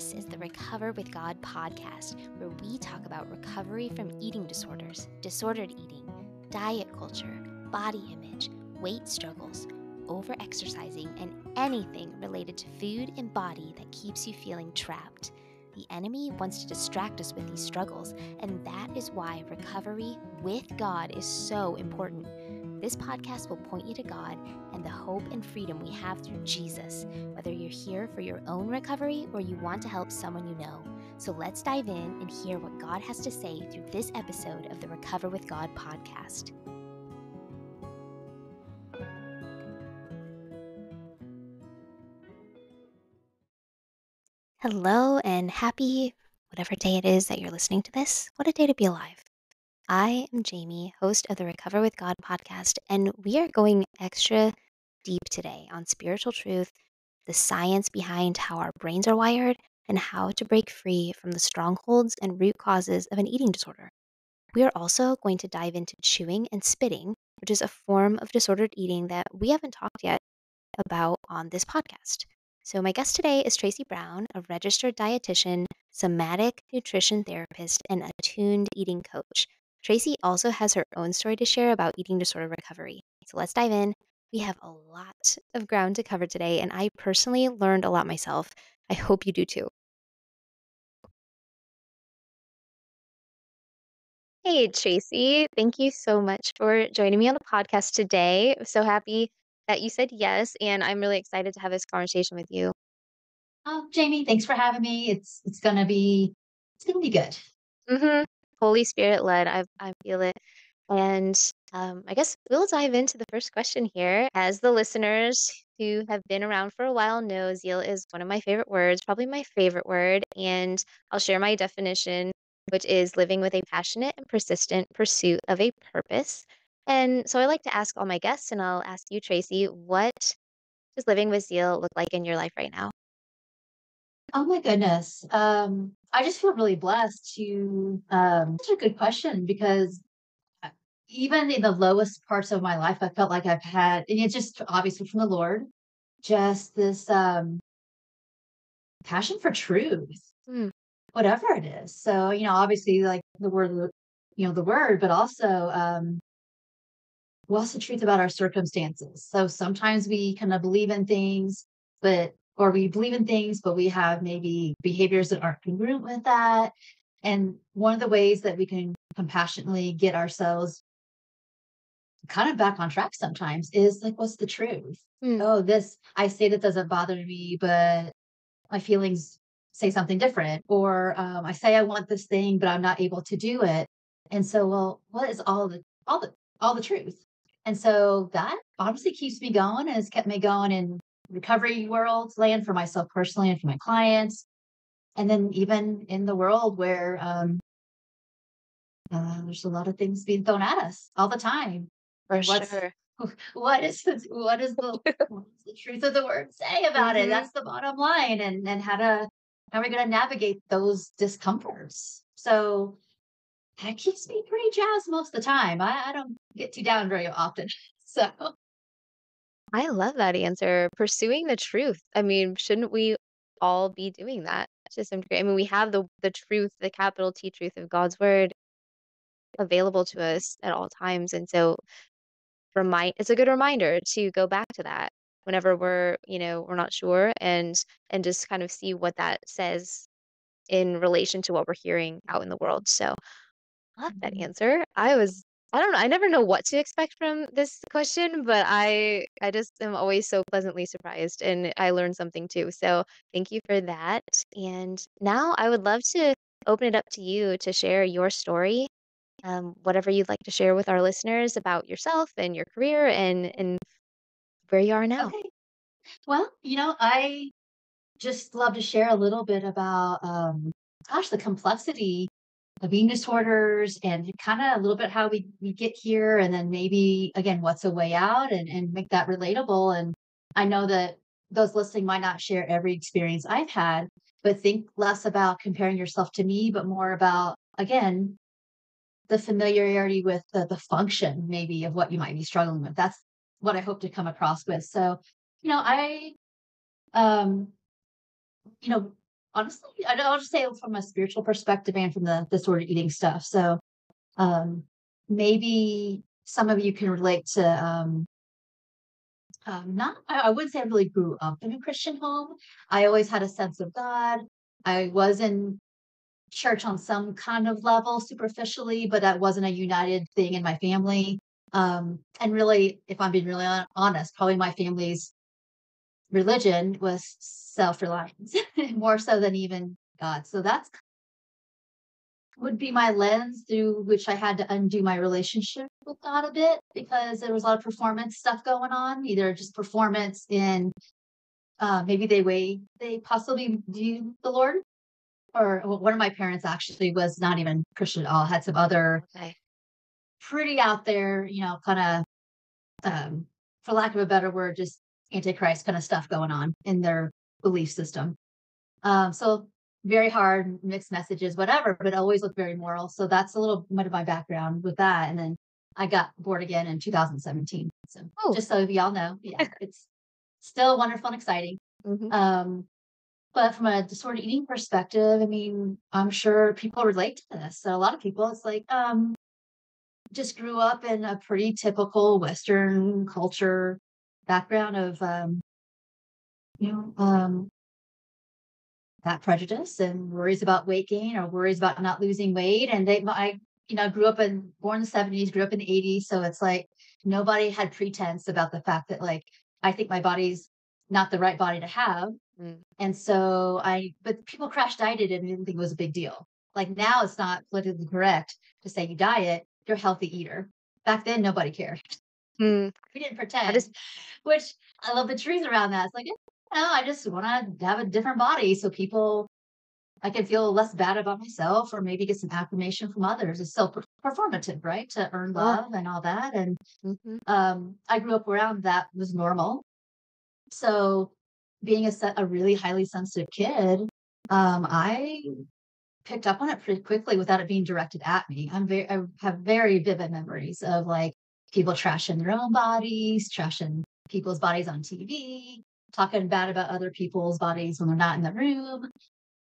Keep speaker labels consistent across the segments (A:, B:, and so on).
A: This is the Recover with God podcast, where we talk about recovery from eating disorders, disordered eating, diet culture, body image, weight struggles, over-exercising, and anything related to food and body that keeps you feeling trapped. The enemy wants to distract us with these struggles, and that is why recovery with God is so important. This podcast will point you to God and the hope and freedom we have through Jesus, whether you're here for your own recovery or you want to help someone you know. So let's dive in and hear what God has to say through this episode of the Recover with God podcast. Hello and happy whatever day it is that you're listening to this. What a day to be alive. I am Jayme, host of the Recover with God podcast, and we are going extra deep today on spiritual truth, the science behind how our brains are wired, and how to break free from the strongholds and root causes of an eating disorder. We are also going to dive into chewing and spitting, which is a form of disordered eating that we haven't talked yet about on this podcast. So, my guest today is Tracy Brown, a registered dietitian, somatic nutrition therapist, and attuned eating coach. Tracy also has her own story to share about eating disorder recovery. So, let's dive in. We have a lot of ground to cover today, and I personally learned a lot myself. I hope you do too. Hey, Tracy. Thank you so much for joining me on the podcast today. I'm so happy that you said yes, and I'm really excited to have this conversation with you.
B: Jayme, thanks for having me. It's gonna be good.
A: Mm-hmm. Holy Spirit led. I feel it. And I guess we'll dive into the first question here. As the listeners who have been around for a while know, zeal is one of my favorite words, probably my favorite word. And I'll share my definition, which is living with a passionate and persistent pursuit of a purpose. And so I like to ask all my guests, and I'll ask you, Tracy, what does living with zeal look like in your life right now?
B: Oh my goodness. I just feel really blessed to such a good question because uh, even in the lowest parts of my life, I felt like I've had, and it's just obviously from the Lord, just this passion for truth,
A: Mm,
B: whatever it is. So, obviously like the word, but also what's the truth about our circumstances? So sometimes we kind of believe in things, or we believe in things, but we have maybe behaviors that aren't congruent with that. And one of the ways that we can compassionately get ourselves kind of back on track sometimes is like, what's the truth?
A: mm,
B: Oh, this, I say that doesn't bother me, but my feelings say something different. Or I say I want this thing, but I'm not able to do it. And so, well, what is all the truth? And so that honestly keeps me going and has kept me going in recovery world land for myself personally and for my clients. And then even in the world where there's a lot of things being thrown at us all the time.
A: for
B: What's
A: sure.
B: what is the truth of the word say about it?
A: Mm-hmm.
B: That's the bottom line, and how are we going to navigate those discomforts? So that keeps me pretty jazzed most of the time. I don't get too down very often. So
A: I love that answer. Pursuing the truth. I mean, shouldn't we all be doing that to some degree? I mean, we have the truth, the capital T truth of God's word available to us at all times. And so it's a good reminder to go back to that whenever we're not sure and just kind of see what that says in relation to what we're hearing out in the world. So I love that
B: mhm.
A: answer. I don't know, I never know what to expect from this question, but I just am always so pleasantly surprised and I learned something too. So thank you for that. And now I would love to open it up to you to share your story, whatever you'd like to share with our listeners about yourself and your career and where you are now.
B: Okay. Well, I just love to share a little bit about gosh, the complexity of eating disorders and kind of a little bit how we get here, and then maybe again what's a way out, and make that relatable. And I know that those listening might not share every experience I've had, but think less about comparing yourself to me, but more about again the familiarity with the function maybe of what you might be struggling with. That's what I hope to come across with. So I um you know honestly, I'll just say from a spiritual perspective and from the disordered eating stuff. So um, maybe some of you can relate to not I wouldn't say I really grew up in a Christian home. I always had a sense of God. I was in church on some kind of level superficially, but that wasn't a united thing in my family. And really, if I'm being really honest, probably my family's religion was self-reliance more so than even God. So that's would be my lens through which I had to undo my relationship with God a bit because there was a lot of performance stuff going on, either just performance in maybe they possibly view the Lord, or well, one of my parents actually was not even Christian at all, had some other
A: Okay.
B: pretty out there, kind of, for lack of a better word, just antichrist kind of stuff going on in their belief system. So very hard, mixed messages, whatever, but always look very moral. So that's a little bit of my background with that. And then I got born again in 2017. So
A: Oh.
B: just so y'all know, yeah, it's still wonderful and exciting.
A: Mhm.
B: Um, but from a disordered eating perspective, I mean, I'm sure people relate to this. So a lot of people, it's like, just grew up in a pretty typical Western culture background of, you know, um, that prejudice and worries about weight gain or worries about not losing weight. And I, grew up born in the 70s, grew up in the 80s. So it's like nobody had pretense about the fact that like, I think my body's not the right body to have.
A: Mm.
B: And but people crash dieted and didn't think it was a big deal. Like now it's not politically correct to say you diet, you're a healthy eater. Back then, nobody cared.
A: Mm.
B: We didn't
A: That is
B: pretend, which I love the truth around that. It's like, I just want to have a different body so I can feel less bad about myself or maybe get some affirmation from others. It's so performative, right? To earn
A: sure.
B: love and all that. And
A: Mhm.
B: I grew up around that was normal. So being a really highly sensitive kid, I picked up on it pretty quickly without it being directed at me. I have very vivid memories of like people trashing their own bodies, trashing people's bodies on TV, talking bad about other people's bodies when they're not in the room.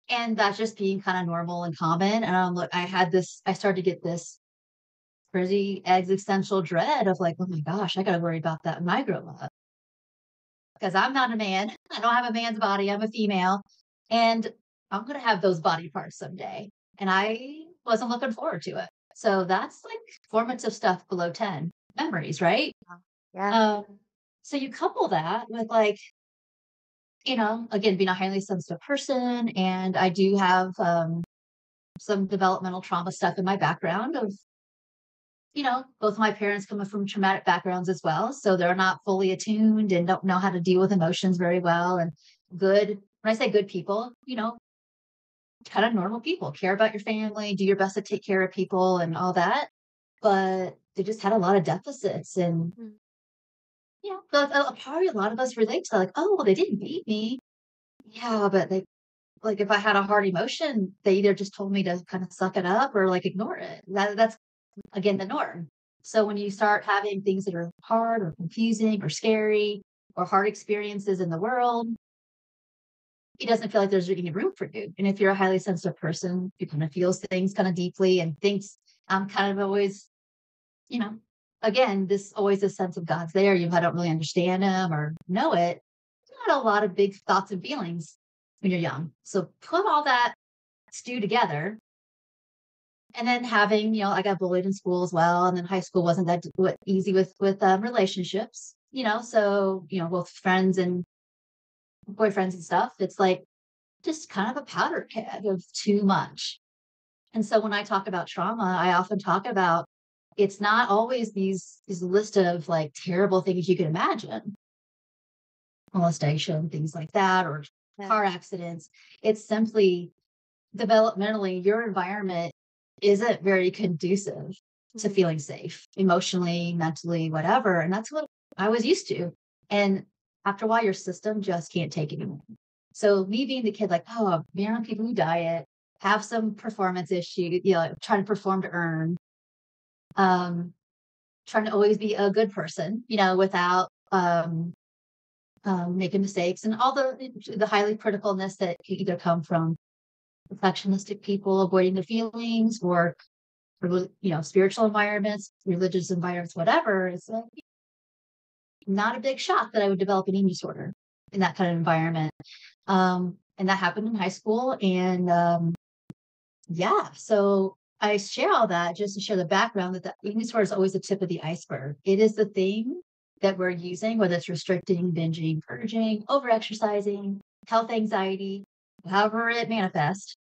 B: And that's just being kind of normal and common. And look, I started to get this crazy existential dread of like, oh my gosh, I got to worry about that when I grow up because I'm not a man. I don't have a man's body. I'm a female. And I'm going to have those body parts someday. And I wasn't looking forward to it. So that's like formative stuff below 10 memories, right?
A: Yeah. Yeah.
B: Um, so you couple that with like, again, being a highly sensitive person. And I do have some developmental trauma stuff in my background of, both my parents coming from traumatic backgrounds as well. So they're not fully attuned and don't know how to deal with emotions very well. And when I say good people, kind of normal people, care about your family, do your best to take care of people and all that. But they just had a lot of deficits. And,
A: Mm.
B: but probably a lot of us relate to like, oh, well, they didn't beat me. Yeah, but like if I had a hard emotion, they either just told me to kind of suck it up or like ignore it. That's again the norm. So when you start having things that are hard or confusing or scary or hard experiences in the world, it doesn't feel like there's any room for you. And if you're a highly sensitive person who kind of feels things kind of deeply and thinks I'm kind of always, you know, again, this always a sense of God's there. I don't really understand him or know it. Not a lot of big thoughts and feelings when you're young. So put all that stew together. And then having, I got bullied in school as well, and then high school wasn't that easy with relationships, so both friends and boyfriends and stuff. It's like just kind of a powder keg of too much. And so when I talk about trauma, I often talk about it's not always these list of like terrible things you can imagine, molestation, things like that, or
A: Yeah.
B: car accidents. It's simply developmentally, your environment isn't very conducive to
A: Mhm.
B: feeling safe emotionally, mentally, whatever. And that's what I was used to. And after a while, your system just can't take it anymore. So me being the kid, like, oh, be around people who diet, have some performance issue, trying to perform to earn, um, trying to always be a good person, without making mistakes, and all the highly criticalness that can either come from perfectionistic people avoiding their feelings, or spiritual environments, religious environments, whatever. It's not a big shock that I would develop an eating disorder in that kind of environment. And that happened in high school. And yeah, so I share all that just to share the background that the eating disorder is always the tip of the iceberg. It is the thing that we're using, whether it's restricting, binging, purging, overexercising, health anxiety, however it manifests.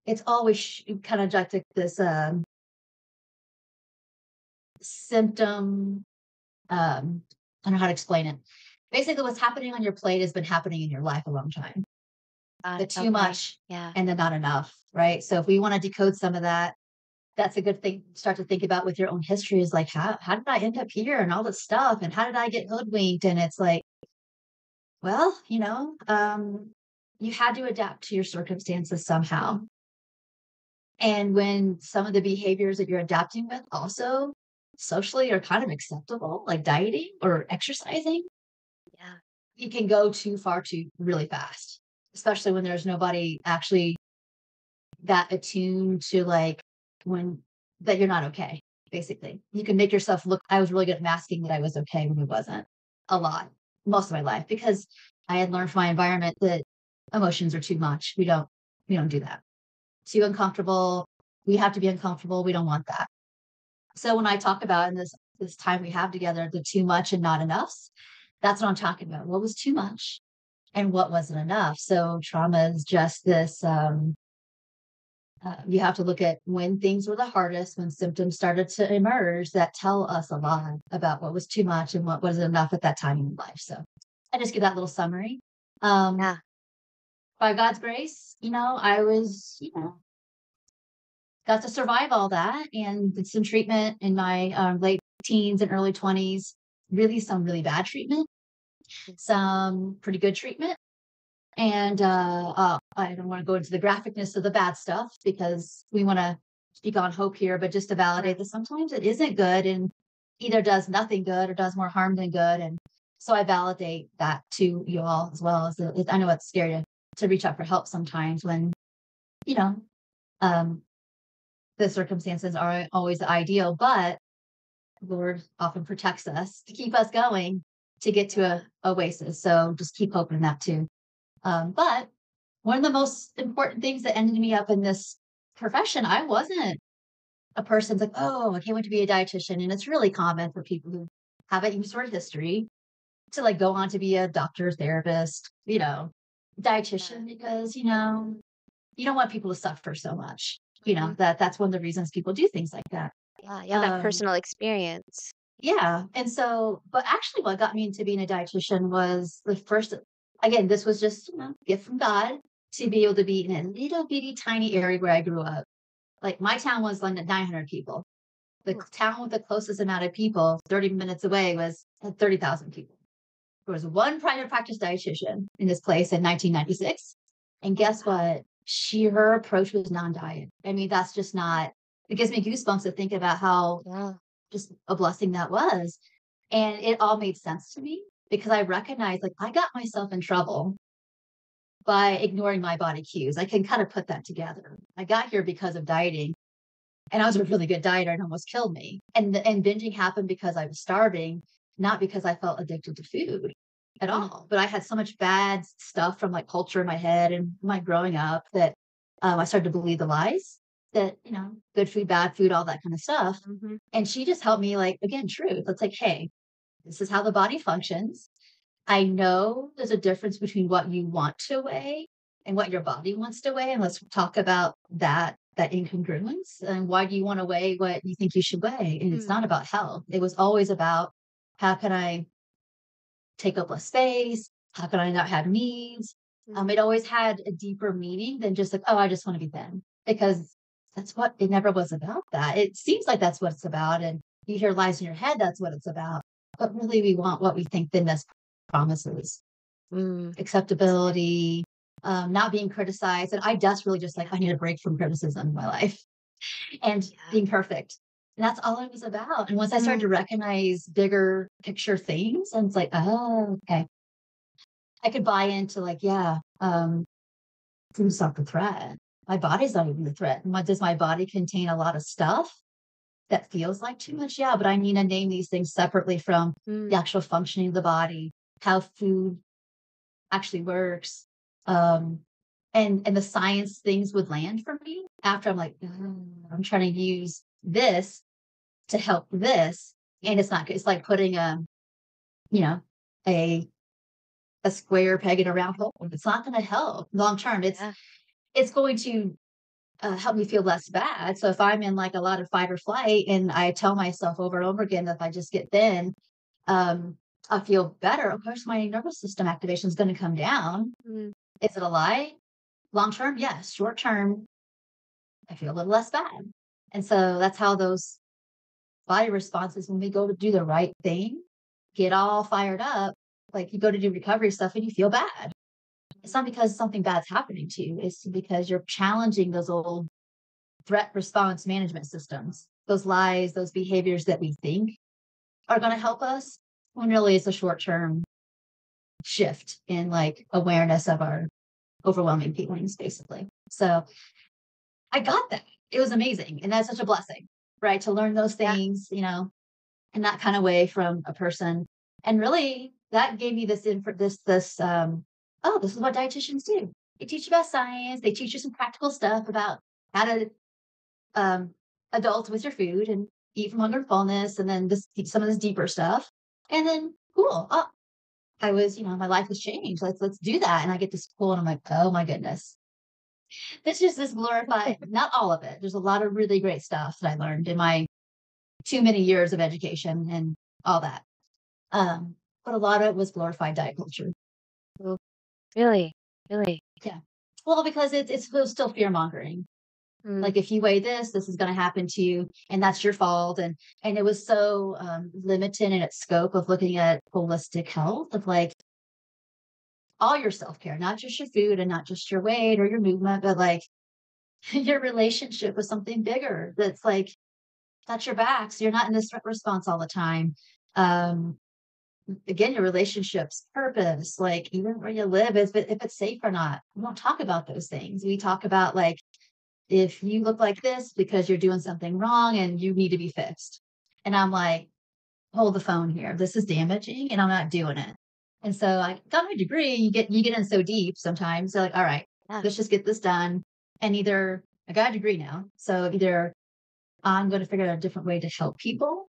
B: It's always kind of like this symptom. I don't know how to explain it. Basically, what's happening on your plate has been happening in your life a long time. The too
A: Okay.
B: much
A: Yeah.
B: and the not enough, right? So if we want to decode some of that, that's a good thing to start to think about with your own history, is like, how did I end up here and all this stuff? And how did I get hoodwinked? And it's like, well, you had to adapt to your circumstances somehow. And when some of the behaviors that you're adapting with also socially are kind of acceptable, like dieting or exercising,
A: Yeah.
B: you can go too far too really fast, especially when there's nobody actually that attuned to like when that you're not okay. Basically, you can make yourself look. I was really good at masking that I was okay when it wasn't a lot, most of my life, because I had learned from my environment that emotions are too much. We don't do that. Too uncomfortable. We have to be uncomfortable. We don't want that. So when I talk about in this time we have together, the too much and not enoughs, that's what I'm talking about. What was too much and what wasn't enough? So trauma is just this. You have to look at when things were the hardest, when symptoms started to emerge that tell us a lot about what was too much and what wasn't enough at that time in life. So I just give that little summary. Um,
A: Yeah.
B: by God's grace, I was, got to survive all that and did some treatment in my late teens and early 20s. Really, some really bad treatment, some pretty good treatment. And I don't want to go into the graphicness of the bad stuff because we want to speak on hope here, but just to validate
A: Right.
B: that sometimes it isn't good and either does nothing good or does more harm than good. And so I validate that to you all as well. I know it's scary to reach out for help sometimes when, you know, um, the circumstances aren't always ideal, but Lord often protects us to keep us going to get to a oasis. So just keep hoping that too. But one of the most important things that ended me up in this profession, I wasn't a person's like, oh, I can't wait to be a dietitian. And it's really common for people who have an eating disorder history to like go on to be a doctor, therapist,
A: Yeah.
B: dietitian, because, you don't want people to suffer so much.
A: Mhm.
B: That's one of the reasons people do things like that.
A: Yeah. Yeah. That
B: Um,
A: personal experience.
B: Yeah. And so, but actually, what got me into being a dietitian was the first, again, this was just gift from God to be able to be in a little bitty tiny area where I grew up. Like my town was like 900 people. The
A: Ooh.
B: town with the closest amount of people, 30 minutes away, was had 30,000 people. There was one private practice dietitian in this place in 1996. And
A: Oh,
B: guess
A: wow.
B: what? Her approach was non diet. I mean, that's just not, it gives me goosebumps to think about how
A: Yeah.
B: just a blessing that was. And it all made sense to me because I recognized like I got myself in trouble by ignoring my body cues. I can kind of put that together. I got here because of dieting and I was a really good dieter and almost killed me. And binging happened because I was starving, not because I felt addicted to food at
A: Mm.
B: all. But I had so much bad stuff from like culture in my head and my growing up that I started to believe the lies that, good food, bad food, all that kind of stuff.
A: Mhm.
B: And she just helped me like, again, truth. It's like, hey, this is how the body functions. I know there's a difference between what you want to weigh and what your body wants to weigh. And let's talk about that incongruence. And why do you want to weigh what you think you should weigh? And it's
A: Mm.
B: not about health. It was always about how can I take up less space? How can I not have needs?
A: Mm.
B: It always had a deeper meaning than just like, oh, I just want to be thin. Because that's what it never was about that. It seems like that's what it's about. And you hear lies in your head, that's what it's about. But really, we want what we think thinness promises
A: Mm.
B: acceptability, not being criticized. And I desperately just like, I need a break from criticism in my life and
A: Yeah.
B: being perfect. And that's all it was about. And once I started
A: Mm,
B: to recognize bigger picture things, I was like, "Oh, okay." I could buy into like, yeah, food's not the threat. My body's not even the threat. Does my body contain a lot of stuff that feels like too much? Yeah, but I need to name these things separately from the
A: mm,
B: actual functioning of the body, how food actually works, um, and the science things would land for me after I'm like, "Ugh, I'm trying to use this to help this, and it's not good." It's like putting you know, a a square peg in a round hole. It's not going to help long term.
A: yeah.
B: It's going to help me feel less bad. So if I'm in like a lot of fight or flight, and I tell myself over and over again that if I just get thin, um, I'll feel better. Of course, my nervous system activation is going to come down.
A: Mm,
B: Is it a lie? Long term, yes. Short term, I feel a little less bad. And so that's how those body responses, when we go to do the right thing, get all fired up. Like you go to do recovery stuff and you feel bad. It's not because something bad's happening to you. It's because you're challenging those old threat response management systems, those lies, those behaviors that we think are going to help us, when really it's a short term shift in like awareness of our overwhelming feelings, basically. So I got that. It was amazing. And that's such a blessing, right? To learn those
A: yeah.
B: things, in that kind of way from a person. And really that gave me oh, this is what dietitians do. They teach you about science, they teach you some practical stuff about how to um adult with your food and eat from hunger and fullness, and then some of this deeper stuff. And then cool. Oh, my life has changed. Let's do that. And I get to school and I'm like, oh my goodness. This is this glorified, not all of it. There's a lot of really great stuff that I learned in my too many years of education and all that. But a lot of it was glorified diet culture.
A: Oh, really? Really?
B: Yeah. Well, because it's still fear mongering.
A: Mm,
B: Like if you weigh this is going to happen to you, and that's your fault. And it was so limited in its scope of looking at holistic health, of like all your self care, not just your food and not just your weight or your movement, but like your relationship with something bigger. That's like that's your back. So you're not in this response all the time. Um, Again, your relationships, purpose, like even where you live, if it's safe or not. We don't talk about those things. We talk about like if you look like this because you're doing something wrong and you need to be fixed. And I'm like, hold the phone here. This is damaging and I'm not doing it. And so I got my degree. You get in so deep sometimes. They're like, all right,
A: yeah.
B: let's just get this done. And either I got a degree now. So either I'm going to figure out a different way to help people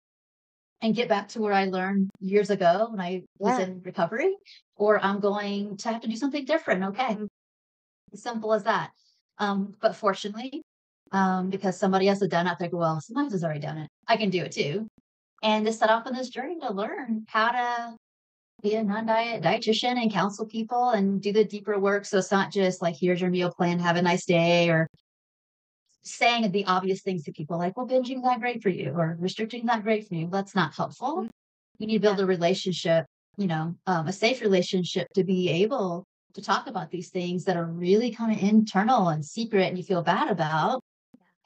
B: and get back to where I learned years ago when I was
A: Yeah.
B: in recovery, or I'm going to have to do something different. Okay.
A: Mm,
B: As simple as that. But fortunately, because somebody else had done it, I go, well, somebody else has already done it. I can do it too. And to set off on this journey to learn how to be a non-diet dietitian and counsel people and do the deeper work. So it's not just like, here's your meal plan, have a nice day, or saying the obvious things to people like, well, binging not great for you or restricting not great for you. That's not helpful.
A: mm,
B: You need to
A: yeah.
B: build a relationship, a safe relationship to be able to talk about these things that are really kind of internal and secret and you feel bad about,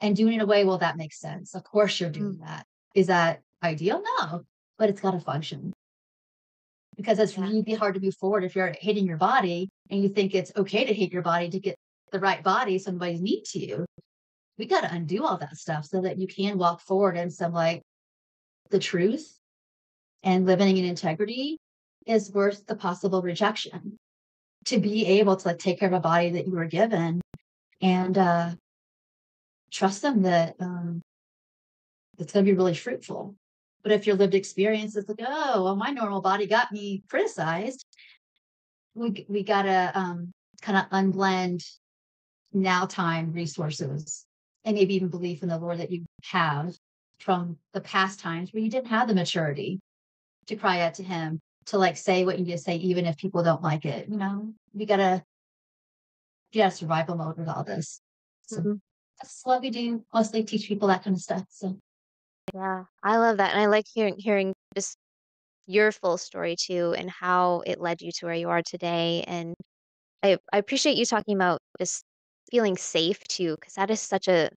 B: and doing it in a way, well, that makes sense. Of course you're
A: Mm,
B: doing that. Is that ideal? No, but it's got to function, because it's
A: yeah.
B: really hard to move forward if you're hating your body and you think it's okay to hate your body to get the right body somebody's neat to you. We got to undo all that stuff so that you can walk forward in some like the truth, and living in integrity is worth the possible rejection, to be able to like take care of a body that you were given, and trust them that it's going to be really fruitful. But if your lived experience is like, oh, well, my normal body got me criticized, we got to kind of unblend now time resources and maybe even belief in the Lord that you have from the past times where you didn't have the maturity to cry out to him, to like say what you need to say, even if people don't like it. We gotta get out of survival mode with all this. So
A: Mhm.
B: that's what we do. Mostly teach people that kind of stuff. So
A: Yeah. I love that. And I like hearing just your full story too and how it led you to where you are today. And I appreciate you talking about just feeling safe too, because that is such a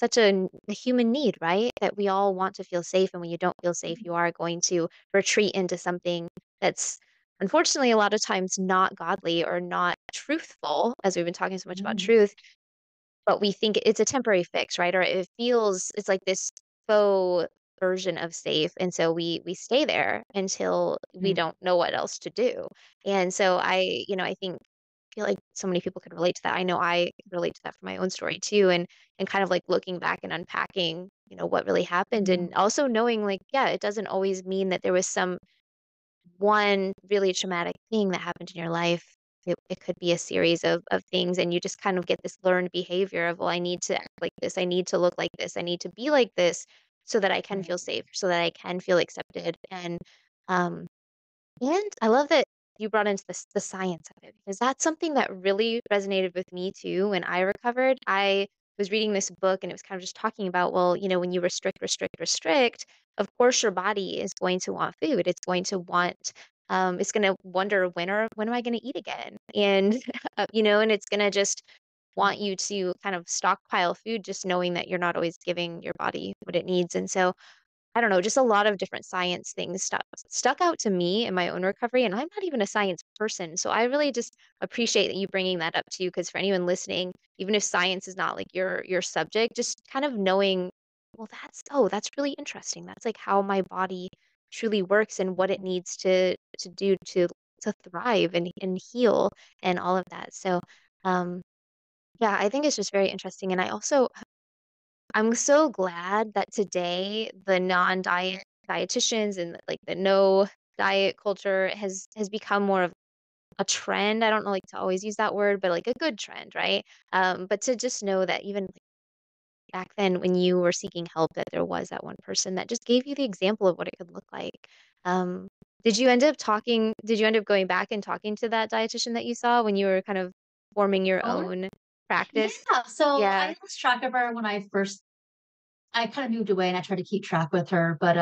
A: such a human need, right? That we all want to feel safe, and when you don't feel safe, you are going to retreat into something that's unfortunately a lot of times not godly or not truthful, as we've been talking so much about
B: Mm,
A: truth, but we think it's a temporary fix, right? Or it's like this faux version of safe, and so we stay there until we
B: mm,
A: don't know what else to do. And so I think feel like so many people could relate to that. I know I relate to that from my own story too, and kind of like looking back and unpacking, what really happened,
B: mm,
A: and also knowing like, yeah, it doesn't always mean that there was some one really traumatic thing that happened in your life. It could be a series of things, and you just kind of get this learned behavior of, well, I need to act like this, I need to look like this, I need to be like this so that I can
B: right.
A: feel safe, so that I can feel accepted. Um, and I love that you brought into the science of it, because that's something that really resonated with me too when I recovered. I was reading this book, and it was kind of just talking about, well, when you restrict, restrict, restrict, of course your body is going to want food. It's going to want it's going to wonder, when am I going to eat again? And and it's going to just want you to kind of stockpile food, just knowing that you're not always giving your body what it needs. And so I don't know, just a lot of different science things stuck out to me in my own recovery, and I'm not even a science person, so I really just appreciate that you bringing that up too. Because for anyone listening, even if science is not like your subject, just kind of knowing, well, that's really interesting. That's like how my body truly works and what it needs to do to thrive and heal and all of that. So, um, yeah, I think it's just very interesting, and I'm so glad that today the non-diet dietitians and like the no diet culture has become more of a trend. I don't know, like, to always use that word, but like a good trend, right? But to just know that even like back then when you were seeking help, that there was that one person that just gave you the example of what it could look like. Um, did you end up going back and talking to that dietitian that you saw when you were kind of forming your
B: Oh,
A: own practice?
B: yeah. So
A: Yeah,
B: I lost track of her when I kind of moved away and I tried to keep track with her. But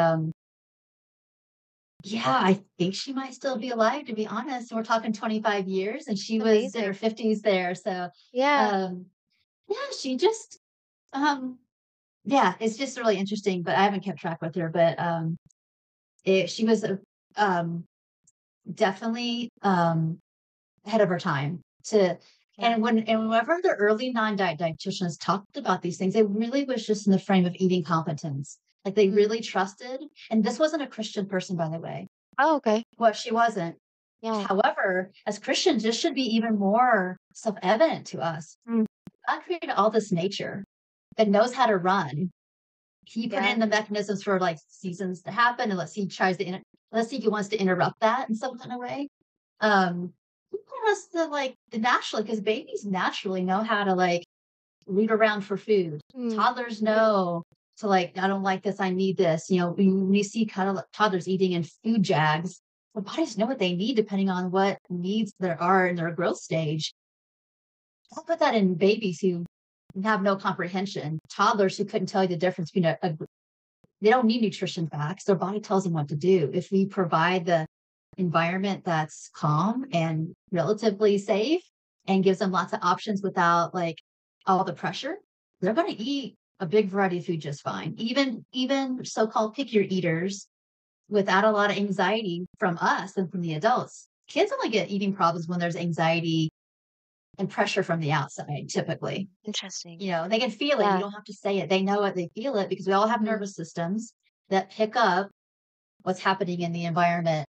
B: yeah, I think she might still be alive, to be honest. We're talking 25 years and she was in her
A: amazing.
B: 50s there. So
A: Yeah.
B: um yeah, she just um yeah, it's just really interesting, but I haven't kept track with her. But she was um definitely ahead of her time to
A: Yeah.
B: and whenever the early non-diet dietitians talked about these things, it really was just in the frame of eating competence. Like they
A: Mm.
B: really trusted, and this wasn't a Christian person, by the way.
A: Oh, okay.
B: Well, she wasn't.
A: Yeah.
B: However, as Christians, this should be even more self-evident to us.
A: Mm.
B: God created all this nature that knows how to run. He put
A: Yeah.
B: in the mechanisms for like seasons to happen, and let's see if he wants to interrupt that in some kind of way. He put us to like the naturally because babies naturally know how to like root around for food.
A: Mm.
B: Toddlers know to like, I don't like this, I need this. When you see kind of toddlers eating in food jags, their bodies know what they need depending on what needs there are in their growth stage. Don't put that in babies who have no comprehension. Toddlers who couldn't tell you the difference between they don't need nutrition facts. Their body tells them what to do. If we provide the environment that's calm and relatively safe and gives them lots of options without like all the pressure, they're going to eat a big variety of food just fine. Even so-called picky eaters without a lot of anxiety from us and from the adults. Kids only get eating problems when there's anxiety and pressure from the outside, typically.
A: Interesting.
B: They can feel it. You
A: Yeah.
B: don't have to say it. They know it. They feel it because we all have
A: Mm.
B: nervous systems that pick up what's happening in the environment.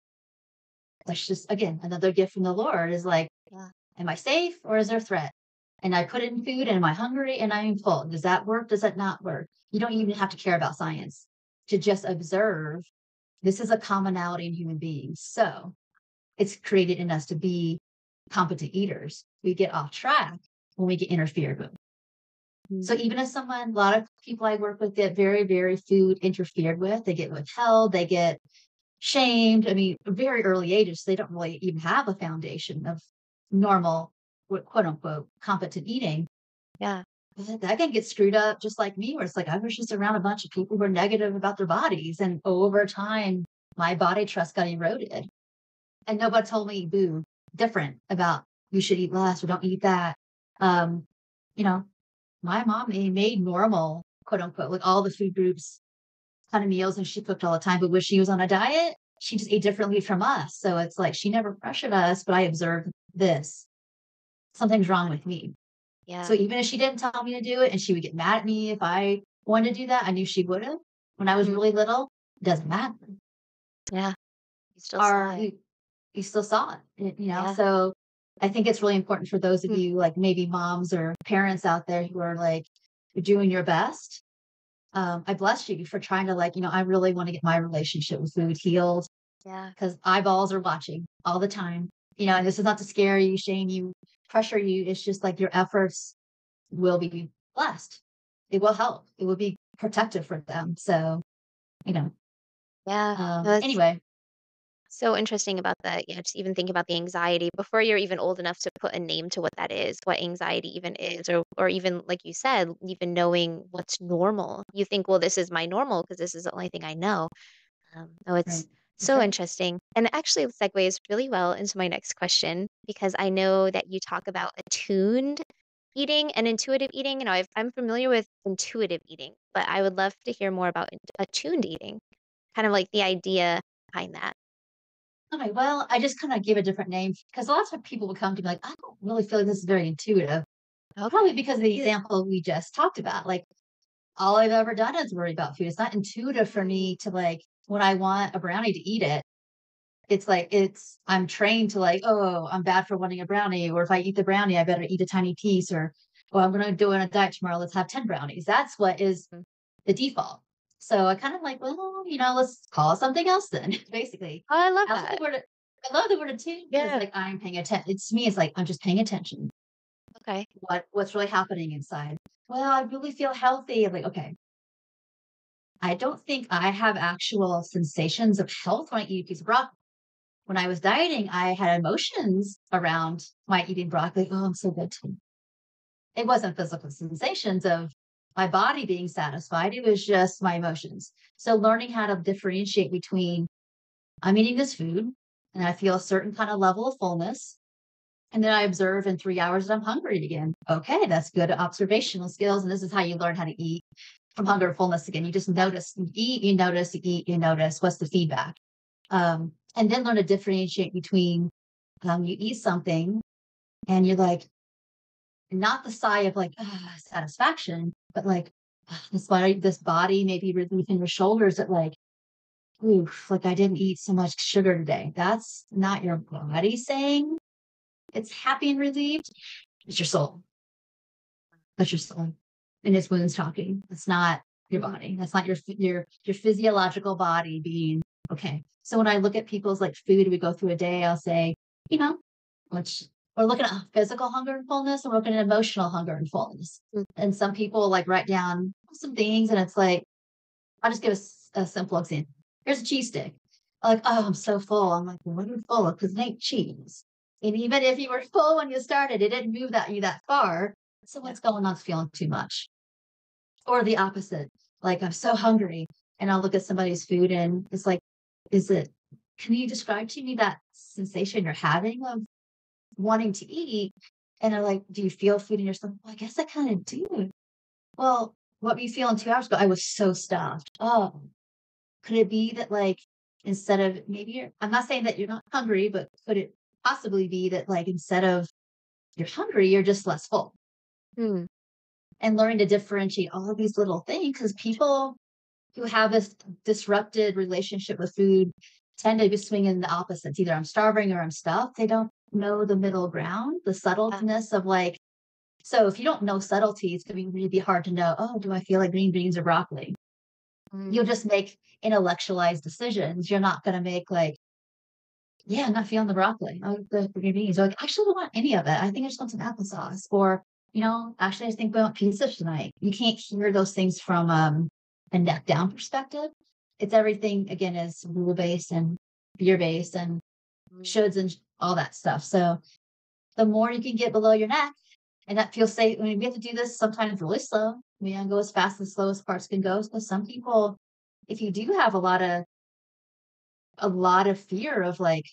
B: That's just, again, another gift from the Lord is like,
A: Yeah.
B: am I safe or is there a threat? And I put in food and am I hungry and I'm full? Does that work? Does that not work? You don't even have to care about science to just observe. This is a commonality in human beings. So it's created in us to be competent eaters. We get off track when we get interfered with.
A: Mm.
B: So even as a lot of people I work with get very, very food interfered with, they get withheld, they get shamed. I mean, very early ages, they don't really even have a foundation of normal, quote unquote, competent eating.
A: Yeah.
B: But that can get screwed up just like me, where it's like I was just around a bunch of people who were negative about their bodies. And over time, my body trust got eroded. And nobody told me, boo, different about you should eat less or don't eat that. Um, you know, my mom made normal quote unquote, like all the food groups kind of meals and she cooked all the time. But when she was on a diet, she just ate differently from us. So it's like she never pressured us, but I observed this. Something's wrong with me. So
A: Yeah.
B: even if she didn't tell me to do it and she would get mad at me if I wanted to do that, I knew she would have. When I was
A: Mhm.
B: really little, it doesn't matter.
A: Yeah. You still saw
B: Our
A: it.
B: you still saw it.
A: Yeah.
B: So I think it's really important for those of
A: Mm.
B: you like maybe moms or parents out there who are like you're doing your best. I bless you for trying to like, I really want to get my relationship with food healed
A: Yeah.
B: because eyeballs are watching all the time. And this is not to scare you, shame you, pressure you. It's just like your efforts will be blessed. It will help. It will be protective for them. So, you know,
A: Yeah. No, that's
B: anyway,
A: so interesting about that. Yeah, just even thinking about the anxiety before you're even old enough to put a name to what that is, what anxiety even is, or even like you said, even knowing what's normal. You think, well, this is my normal because this is the only thing I know. Oh, it's
B: right. That's
A: so
B: right.
A: interesting. And it actually segues really well into my next question because I know that you talk about attuned eating and intuitive eating. I'm familiar with intuitive eating, but I would love to hear more about attuned eating, kind of like the idea behind that.
B: Okay. Well, I just kind of give a different name because a lot of times people will come to me like, I don't really feel like this is very intuitive. Probably
A: Okay.
B: because of the example we just talked about. Like, all I've ever done is worry about food. It's not intuitive for
A: Mm,
B: me to like, when I want a brownie to eat it, it's like I'm trained to like, oh, I'm bad for wanting a brownie, or if I eat the brownie, I better eat a tiny piece, or oh, I'm gonna do it on a diet tomorrow. Let's have 10 brownies. That's what is
A: mm.
B: the default. So I kind of like, well, let's call it something else then, basically.
A: Oh, I love
B: I also
A: that.
B: I love the word attuned because
A: Yeah.
B: like I'm paying attention. It's to me, it's like I'm just paying attention.
A: Okay.
B: What's really happening inside? Well, I really feel healthy. I'm like, okay, I don't think I have actual sensations of health when I eat a piece of broccoli. When I was dieting, I had emotions around my eating broccoli. Oh, I'm so good too. It wasn't physical sensations of my body being satisfied. It was just my emotions. So learning how to differentiate between I'm eating this food and I feel a certain kind of level of fullness. And then I observe in 3 hours that I'm hungry again. Okay, that's good observational skills. And this is how you learn how to eat from hunger and fullness again. You just
A: Yeah.
B: notice, you eat, you notice, you eat, you notice. What's the feedback? And then learn to differentiate between you eat something and you're like, not the sigh of like satisfaction, but like this body maybe relief in your shoulders that like, oof, like I didn't eat so much sugar today. That's not your body saying it's happy and relieved. It's your soul. That's your soul. And its wounds talking. It's not your
A: Mm,
B: body. That's not your physiological body being okay. So when I look at people's like food, we go through a day, I'll say, you know, which we're looking at physical hunger and fullness, and we're looking at emotional hunger and fullness.
A: mm.
B: And some people like write down some things, and it's like, I'll just give a simple example. Here's a cheese stick. Like, oh, I'm so full. I'm like, well, what are you full of? Because it ain't cheese. And even if you were full when you started, it didn't move you that far. So
A: Yeah.
B: what's going on? Is feeling too much. Or the opposite. Like, I'm so hungry. And I'll look at somebody's food and it's like, is it, can you describe to me that sensation you're having of wanting to eat? And they're like, do you feel food in your stomach? Well, I guess I kind of do. Well, what were you feeling 2 hours ago? I was so stuffed. Oh, could it be that like instead of maybe I'm not saying that you're not hungry, but could it possibly be that like instead of you're hungry, you're just less full?
A: Mm.
B: And learning to differentiate all of these little things because people who have this disrupted relationship with food tend to be swinging the opposites. Either I'm starving or I'm stuffed. They don't know the middle ground, the
A: Yeah.
B: subtleness of like, so if you don't know subtlety, it's going to be really hard to know, oh, do I feel like green beans or broccoli? You'll
A: Mm.
B: just make intellectualized decisions. You're not going to make like, yeah, I'm not feeling the broccoli. Oh, the green beans. Or like, actually, I don't want any of it. I think I just want some applesauce. Or, actually, I think we want pizza tonight. You can't hear those things from a neck down perspective. It's everything, again, is rule based and fear based and
A: Mm.
B: shoulds and all that stuff. So the more you can get below your neck, and that feels safe. I mean, we have to do this sometimes really slow. We don't go as fast as slow as parts can go. Because some people, if you do have a lot of fear of like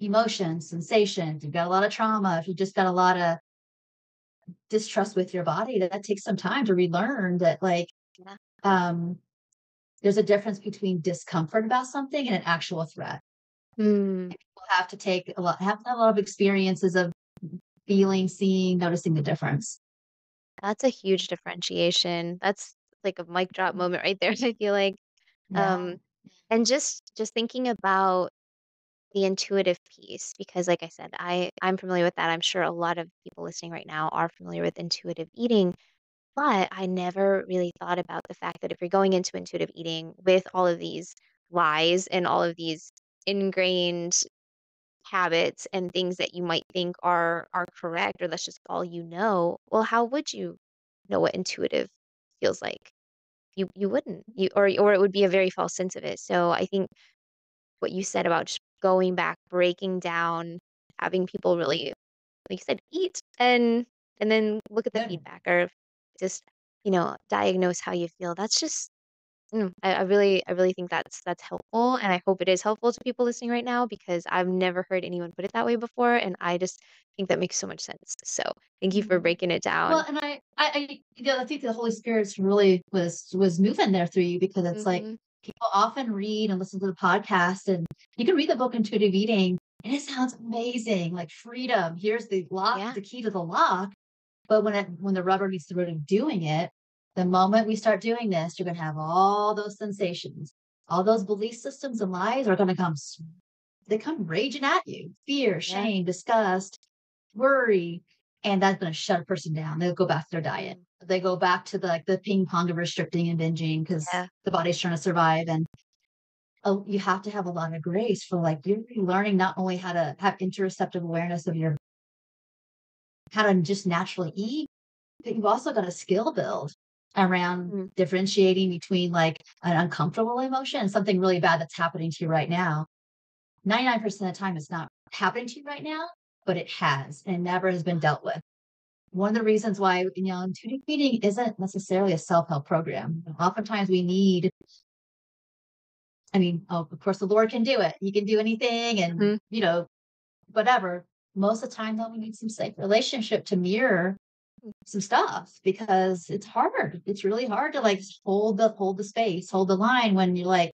B: emotions, sensations, you've got a lot of trauma, if you just got a lot of distrust with your body, that takes some time to relearn that, like,
A: Yeah.
B: um, there's a difference between discomfort about something and an actual threat.
A: Mm,
B: People have to take a lot, have to have a lot of experiences of feeling, seeing, noticing the difference.
A: that's a huge differentiation. That's like a mic drop moment right there, I feel like.
B: Yeah.
A: Um, and just thinking about the intuitive piece, because like I said, I'm familiar with that. I'm sure a lot of people listening right now are familiar with intuitive eating, but I never really thought about the fact that if you're going into intuitive eating with all of these lies and all of these ingrained habits and things that you might think are correct, or that's just all you know, well, how would you know what intuitive feels like? You wouldn't. Or it would be a very false sense of it. So I think what you said about just going back, breaking down, having people really, like you said, eat and then look at the
B: Yeah.
A: feedback or just, diagnose how you feel. That's just I really think that's helpful, and I hope it is helpful to people listening right now because I've never heard anyone put it that way before, and I just think that makes so much sense. So thank you for
B: Mhm.
A: breaking it down.
B: Well, and I think the Holy Spirit's really was moving there through you because it's like
A: Mhm.
B: people often read and listen to the podcast, and you can read the book Intuitive Eating, and it sounds amazing, like freedom. Here's the lock,
A: Yeah.
B: the key to the lock. But when the rubber meets the road of doing it, the moment we start doing this, you're gonna have all those sensations, all those belief systems and lies are gonna they come raging at you. Fear,
A: Yeah.
B: shame, disgust, worry, and that's gonna shut a person down. They'll go back to their diet.
A: Mm.
B: They go back to the, like, the ping pong of restricting and binging because
A: Yeah.
B: the body's trying to survive, and, oh, you have to have a lot of grace for, like, you're learning not only how to have interoceptive awareness of your how to just naturally eat, but you've also got a skill build around
A: Mm.
B: differentiating between, like, an uncomfortable emotion and something really bad that's happening to you right now. 99% of the time, it's not happening to you right now, but it has and never has been dealt with. One of the reasons why, intuitive eating isn't necessarily a self-help program. Oftentimes we need, I mean, oh, of course, the Lord can do it. He can do anything and,
A: Mhm.
B: whatever. Most of the time, though, we need some safe relationship to mirror some stuff because it's hard. It's really hard to like hold the space, hold the line when you're like,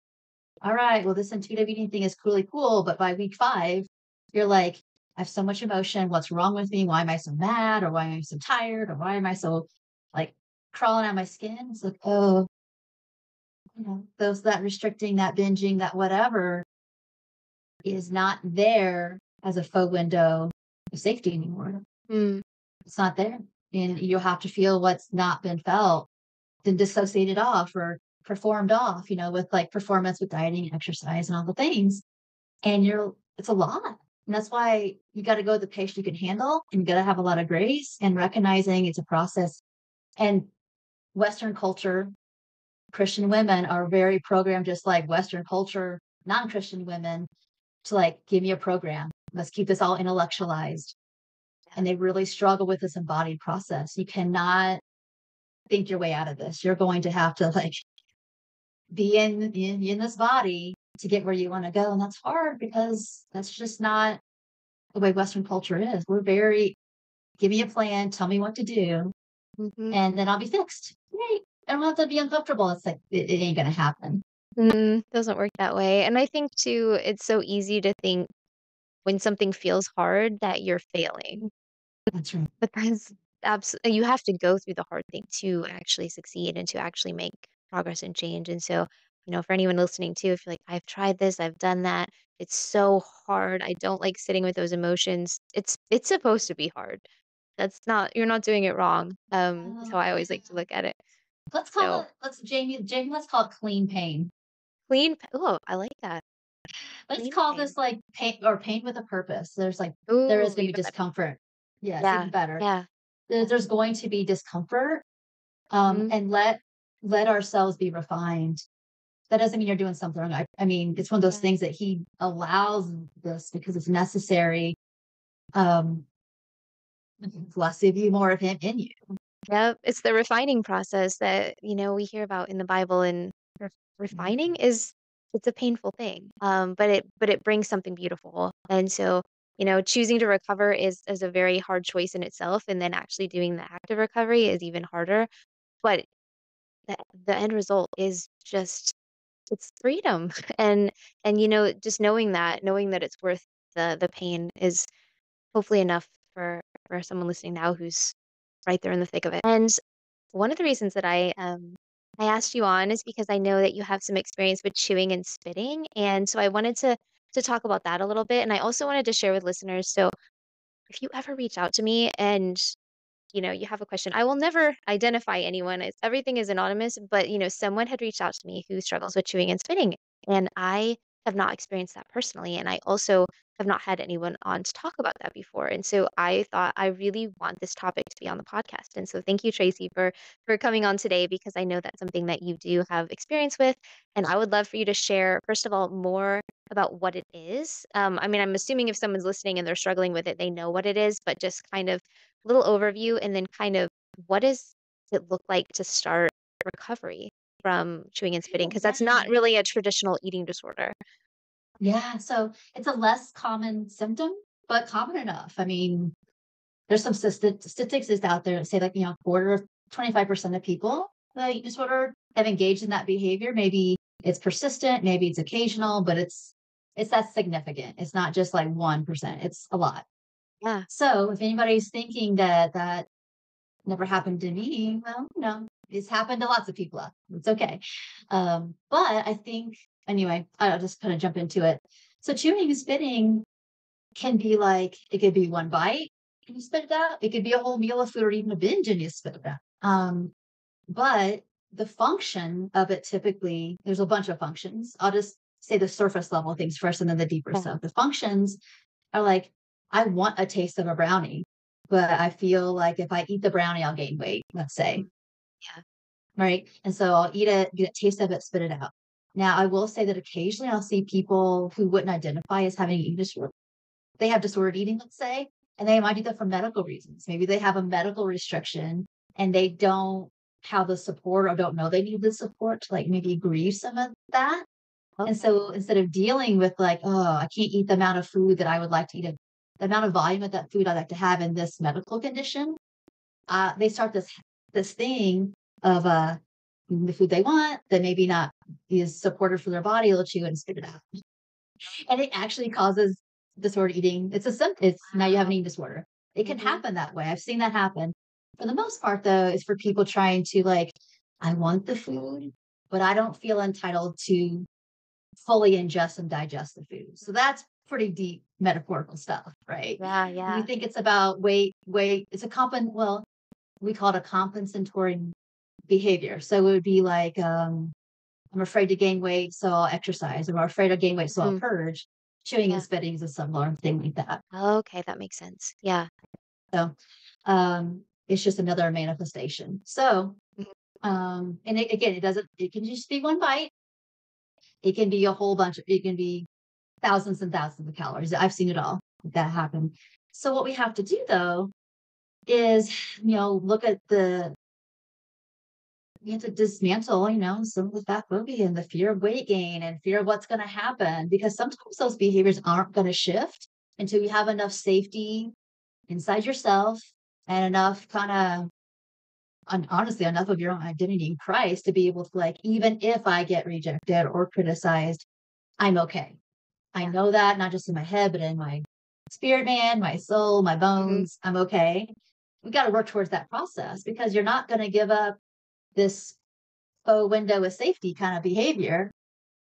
B: all right, well, this intuitive eating thing is really cool. But by week 5, you're like, I have so much emotion. What's wrong with me? Why am I so mad? Or why am I so tired? Or why am I so like crawling out my skin? It's like, oh, those that restricting, that binging, that whatever is not there as a faux window of safety anymore.
A: Mm.
B: It's not there.
A: Yeah.
B: And you'll have to feel what's not been felt, then dissociated off or performed off, with like performance with dieting, exercise, and all the things. And it's a lot. And that's why you got to go with the pace you can handle and you got to have a lot of grace and recognizing it's a process. And Western culture, Christian women are very programmed, just like Western culture, non Christian women, to like, give me a program. Let's keep this all intellectualized.
A: Yeah.
B: And they really struggle with this embodied process. You cannot think your way out of this. You're going to have to like be in this body to get where you want to go. And that's hard because that's just not the way Western culture is. We're very, give me a plan, tell me what to do,
A: Mhm.
B: and then I'll be fixed. Right. I don't have to be uncomfortable. It's like, it ain't going to happen.
A: Doesn't work that way, and I think too, it's so easy to think when something feels hard that you're failing,
B: That's right.
A: but that's you have to go through the hard thing to actually succeed and to actually make progress and change, and so, for anyone listening too, if you're like, "I've tried this, I've done that, it's so hard, I don't like sitting with those emotions," it's supposed to be hard. That's not You're not doing it wrong, that's how I always like to
B: Yeah.
A: look at it.
B: Let's call
A: So,
B: it, Jamie, let's call it clean pain.
A: I like that,
B: Let's
A: clean
B: call
A: pain.
B: this like pain or pain with a purpose. There is
A: Ooh,
B: going to be
A: even better.
B: discomfort. Yes, even
A: Yeah,
B: better.
A: yeah, yeah.
B: There's going to be discomfort.
A: Mhm.
B: And let ourselves be refined. That doesn't mean you're doing something wrong. I mean, it's one of those
A: Yeah.
B: things that he allows this because it's necessary. Um, less of you, more of him in you.
A: Yep, it's the refining process that, we hear about in the Bible, and refining is it's a painful thing, but it brings something beautiful, and so choosing to recover is a very hard choice in itself, and then actually doing the active recovery is even harder. But the end result is just it's freedom. And just knowing that it's worth the pain is hopefully enough for someone listening now who's right there in the thick of it. And one of the reasons that I asked you on is because I know that you have some experience with chewing and spitting, and so I wanted to talk about that a little bit, and I also wanted to share with listeners. So if you ever reach out to me and you have a question. I will never identify anyone. Everything is anonymous, but someone had reached out to me who struggles with chewing and spitting, and I have not experienced that personally, and I also have not had anyone on to talk about that before. And so I thought I really want this topic to be on the podcast. And so thank you, Tracy, for coming on today because I know that's something that you do have experience with, and I would love for you to share first of all more about what it is. I mean, I'm assuming if someone's listening and they're struggling with it, they know what it is, but just kind of little overview and then kind of what does it look like to start recovery from chewing and spitting?
B: Oh,
A: Because
B: yeah.
A: that's not really a traditional eating disorder.
B: Yeah. So it's a less common symptom, but common enough. I mean, there's some statistics is out there that say like, quarter of 25% of people with eating disorder have engaged in that behavior. Maybe it's persistent, maybe it's occasional, but it's that significant. It's not just like 1%. It's a lot.
A: Yeah.
B: So if anybody's thinking that never happened to me, well, it's happened to lots of people. It's okay. But I think anyway, I'll just kind of jump into it. So chewing and spitting can be like it could be one bite and you spit it out. It could be a whole meal of food or even a binge and you spit it out. But the function of it typically, there's a bunch of functions. I'll just say the surface level things first and then the deeper
A: Yeah.
B: stuff. The functions are like, I want a taste of a brownie, but I feel like if I eat the brownie, I'll gain weight, let's say.
A: Mm. Yeah.
B: Right. And so I'll eat it, get a taste of it, spit it out. Now, I will say that occasionally I'll see people who wouldn't identify as having eating disorder. They have disordered eating, let's say, and they might do that for medical reasons. Maybe they have a medical restriction and they don't have the support or don't know they need the support to like maybe grieve some of that. And
A: Okay.
B: so instead of dealing with like, oh, I can't eat the amount of food that I would like to eat, the amount of volume of that food I'd like to have in this medical condition, they start this thing of the food they want that maybe not is supportive for their body, they'll chew and spit it out. And it actually causes disordered eating. It's now you have an
A: Wow.
B: eating disorder. It can
A: Hmm.
B: happen that way. I've seen that happen. For the most part, though, it's for people trying to like, I want the food, but I don't feel entitled to fully ingest and digest the food. So that's pretty deep metaphorical stuff, right?
A: Yeah.
B: We
A: Yeah.
B: think it's about weight. It's well, we call it a compensatory behavior. So it would be like, I'm afraid to gain weight, so I'll exercise, or I'm afraid to gain weight, so I'll
A: Hmm.
B: purge. Chewing and
A: Yeah.
B: spitting is a similar thing like that.
A: Okay, that makes sense. Yeah.
B: So it's just another manifestation. So
A: Mhm.
B: and again, it can just be one bite. It can be a whole bunch, it can be thousands and thousands of calories. I've seen it all that happen. So what we have to do though is, look at we have to dismantle, some of the fat phobia and the fear of weight gain and fear of what's going to happen because sometimes those behaviors aren't going to shift until you have enough safety inside yourself and enough honestly, enough of your own identity in Christ to be able to like, even if I get rejected or criticized, I'm okay. I
A: Yeah.
B: know that not just in my head, but in my spirit, man, my soul, my
A: Hmm.
B: bones, I'm okay. We got to work towards that process because you're not going to give up this faux window of safety kind of behavior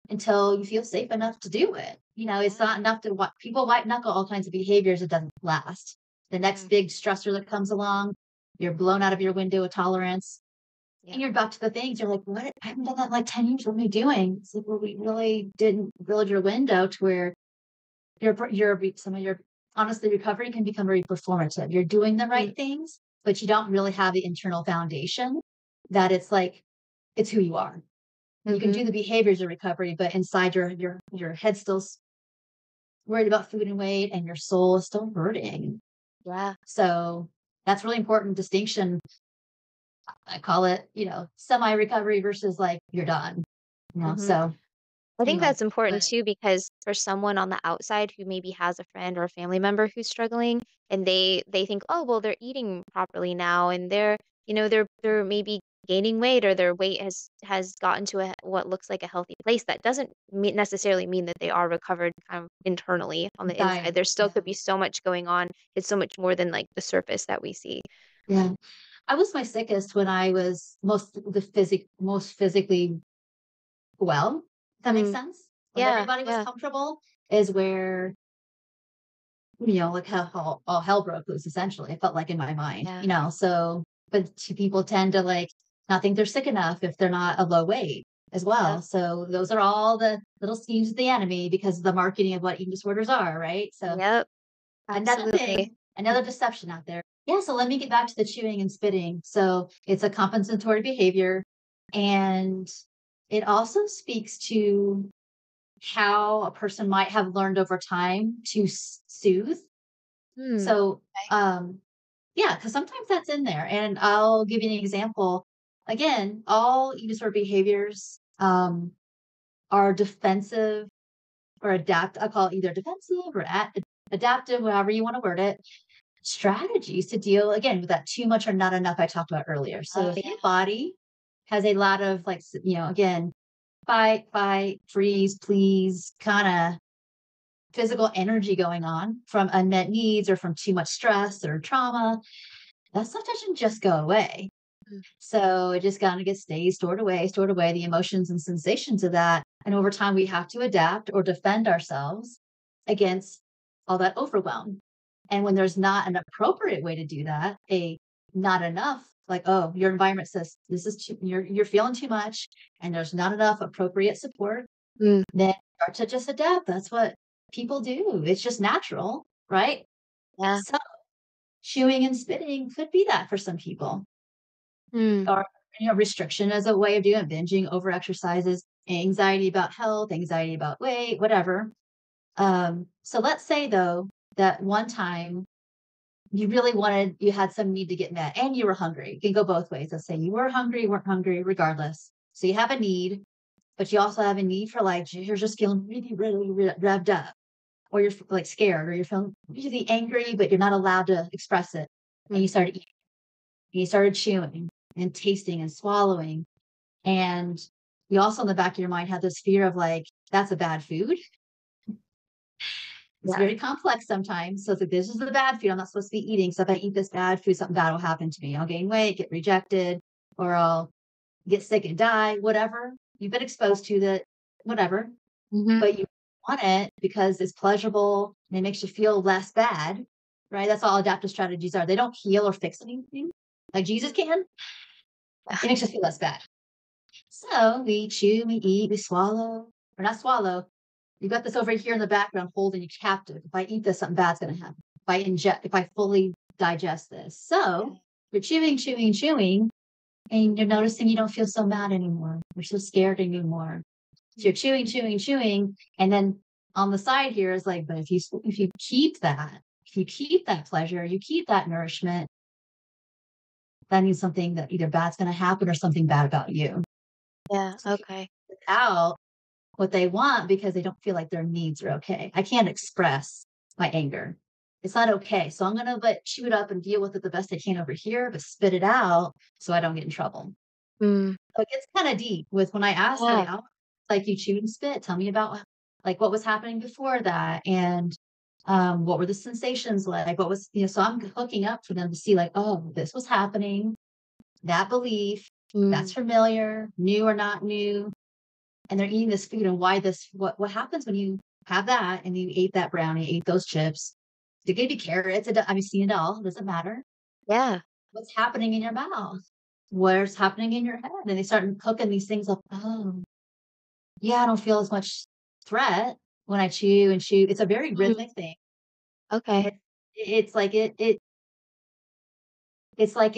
B: until you feel safe enough to do it. It's
A: Yeah.
B: not enough to what people white knuckle all kinds of behaviors. It doesn't last. The next
A: Mm.
B: big stressor that comes along, you're blown out of your window of tolerance
A: Yeah.
B: and you're back to the things. You're like, what? I haven't done that in like 10 years. What are we doing? It's like, well, we really didn't build your window to where some of your, honestly, recovery can become very performative. You're doing the
A: Mm.
B: right things, but you don't really have the internal foundation that it's like, it's who you are. You can
A: Hmm.
B: do the behaviors of recovery, but inside your head still worried about food and weight, and your soul is still hurting.
A: Yeah.
B: So that's really important distinction. I call it, semi recovery versus like you're done.
A: Hmm.
B: So
A: I
B: you
A: think
B: know,
A: that's important
B: but
A: too because for someone on the outside who maybe has a friend or a family member who's struggling and they think, "Oh, well, they're eating properly now and they're maybe gaining weight or their weight has gotten to what looks like a healthy place." That doesn't necessarily mean that they are recovered kind of internally on the inside.
B: inside,
A: There still
B: yeah,
A: could be so much going on. It's so much more than like the surface that we see.
B: yeah. I was my sickest when I was most physically well, if that makes
A: Mm,
B: sense? When
A: yeah,
B: everybody was
A: yeah,
B: comfortable is where, like how all hell broke loose essentially. I felt like in my mind,
A: yeah,
B: so but people tend to like not think they're sick enough if they're not a low weight as
A: yep,
B: well. So those are all the little schemes of the enemy because of the marketing of what eating disorders are, right? So
A: yep,
B: another
A: absolutely.
B: thing, another deception out there. Yeah, so let me get back to the chewing and spitting. So it's a compensatory behavior and it also speaks to how a person might have learned over time to soothe.
A: Hmm.
B: So,
A: Okay.
B: yeah, because sometimes that's in there. And I'll give you an example. Again, all eating disorder behaviors are defensive or adapt. I call it either defensive or adaptive, however you want to word it. Strategies to deal again with that too much or not enough I talked about earlier. So
A: Oh,
B: if
A: yeah.
B: your body has a lot of like, again, fight, freeze, please kind of physical energy going on from unmet needs or from too much stress or trauma, that stuff doesn't just go away.
A: Mm,
B: So it just kind of gets stays stored away, the emotions and sensations of that. And over time, we have to adapt or defend ourselves against all that overwhelm. And when there's not an appropriate way to do that, not enough, like, oh, your environment says this is too, you're feeling too much, and there's not enough appropriate support,
A: mm,
B: then start to just adapt. That's what people do. It's just natural, right?
A: yeah.
B: So chewing and spitting could be that for some people.
A: Mm,
B: Or, restriction as a way of doing it, binging, over exercises, anxiety about health, anxiety about weight, whatever. So let's say though that one time you had some need to get met and you were hungry. It can go both ways. Let's say you were hungry, weren't hungry, regardless. So you have a need, but you also have a need for like, you're just feeling really, really revved up, or you're like scared, or you're feeling really angry, but you're not allowed to express it. And
A: mm,
B: you started eating, you started chewing and tasting and swallowing. And you also in the back of your mind have this fear of like, that's a bad food. It's
A: yeah.
B: very complex sometimes. So it's like, this is the bad food I'm not supposed to be eating. So if I eat this bad food, something bad will happen to me. I'll gain weight, get rejected, or I'll get sick and die, whatever. You've been exposed to that, whatever,
A: Mhm.
B: but you want it because it's pleasurable and it makes you feel less bad, right? That's all adaptive strategies are. They don't heal or fix anything like Jesus can. It makes us feel less bad. So we chew, we eat, we swallow, or not swallow. You got this over here in the background holding you captive. If I eat this, something bad's going to happen. If I fully digest this. So you're chewing, chewing, chewing, and you're noticing you don't feel so mad anymore. You're so scared anymore. So you're chewing, chewing, chewing. And then on the side here is like, but if you keep that pleasure, you keep that nourishment, that means something that either bad's going to happen or something bad about you.
A: Yeah,
B: So people
A: okay.
B: out what they want because they don't feel like their needs are okay. I can't express my anger. It's not okay. So I'm going to chew it up and deal with it the best I can over here, but spit it out so I don't get in trouble.
A: Mm,
B: So it gets kind of deep with when I ask, like,
A: yeah.
B: oh, like you chewed and spit. Tell me about like what was happening before that. And what were the sensations like? What was, so I'm hooking up for them to see like, oh, this was happening, that belief, that's
A: Mm,
B: familiar, new or not new, and they're eating this food and why this what happens when you have that and you ate that brownie, ate those chips. They give you carrots. I mean, seen it all. It doesn't matter.
A: yeah.
B: What's happening in your mouth? What's happening in your head? And they start cooking these things up. Oh, yeah, I don't feel as much threat when I chew and chew. It's a very
A: Mm,
B: rhythmic thing.
A: okay.
B: It, it's like it's like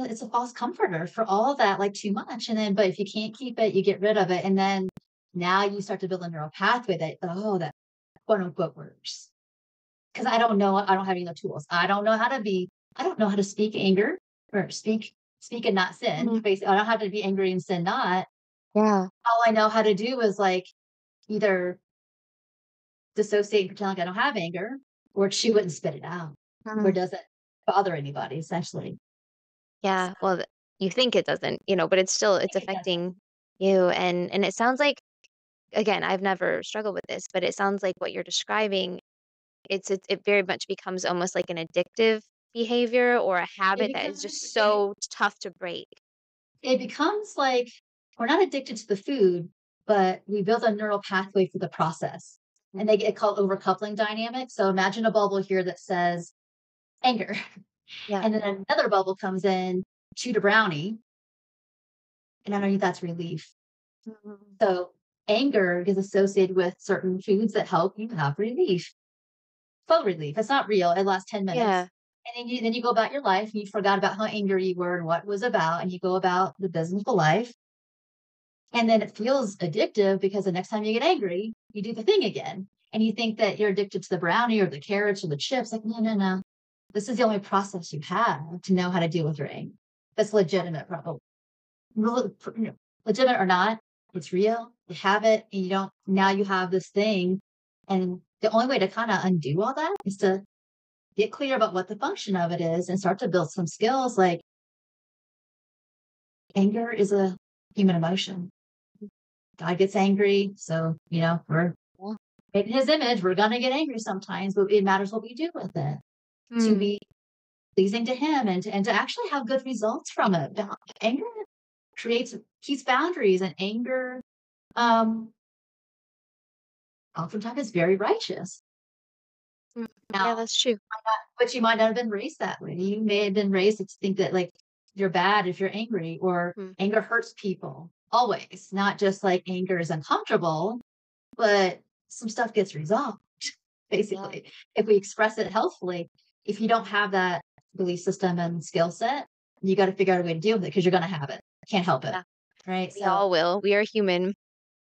B: it's a false comforter for all of that, like too much. And then, but if you can't keep it, you get rid of it. And then now you start to build a neural pathway that, oh, that quote unquote works. Because I don't know, I don't have any other tools. I don't know how to speak anger or speak and not sin.
A: Mhm.
B: Basically, I don't have to be angry and sin not.
A: Yeah.
B: All I know how to do is like either dissociate and pretend like I don't have anger, or chew it and spit it out, where it
A: Mhm.
B: doesn't bother anybody, essentially. So
A: Yeah. Well, you think it doesn't, but it's
B: I think it doesn't.
A: affecting you. And it sounds like, again, I've never struggled with this, but it sounds like what you're describing, it very much becomes almost like an addictive behavior or a
B: It
A: habit that is
B: becomes
A: just
B: it
A: so tough to break.
B: it becomes like we're not addicted to the food, but we build a neural pathway for the process. And they get called overcoupling dynamics. So imagine a bubble here that says anger.
A: Yeah.
B: And then another bubble comes in, shoot a brownie, and underneath that's relief.
A: Mhm.
B: So anger is associated with certain foods that help you have relief, faux relief. It's not real. It lasts 10 minutes.
A: Yeah.
B: And then you go about your life and you forgot about how angry you were and what it was about, and you go about the business of life. And then it feels addictive because the next time you get angry, you do the thing again. And you think that you're addicted to the brownie or the carrots or the chips. Like, no, no, no. This is the only process you have to know how to deal with your anger. That's legitimate, probably. Legitimate or not, it's real. You have it, and you don't. Now you have this thing, and the only way to kind of undo all that is to get clear about what the function of it is and start to build some skills. Like anger is a human emotion. God gets angry, so we're
A: Yeah.
B: in His image. We're gonna get angry sometimes, but it matters what we do with it to
A: Mm.
B: be pleasing to Him and to actually have good results from it. Anger creates keeps boundaries, and anger um oftentimes is very righteous.
A: Mm. Yeah,
B: Now,
A: that's true.
B: but you might not have been raised that way. You may have been raised to think that like you're bad if you're angry, or
A: Mm.
B: anger hurts people always, not just like anger is uncomfortable, but some stuff gets resolved,
A: Yeah.
B: basically. If we express it healthfully, if you don't have that belief system and skill set, you got to figure out a way to deal with it because you're going to have it. Can't help it.
A: Yeah.
B: Right.
A: We
B: So
A: all will. We are human.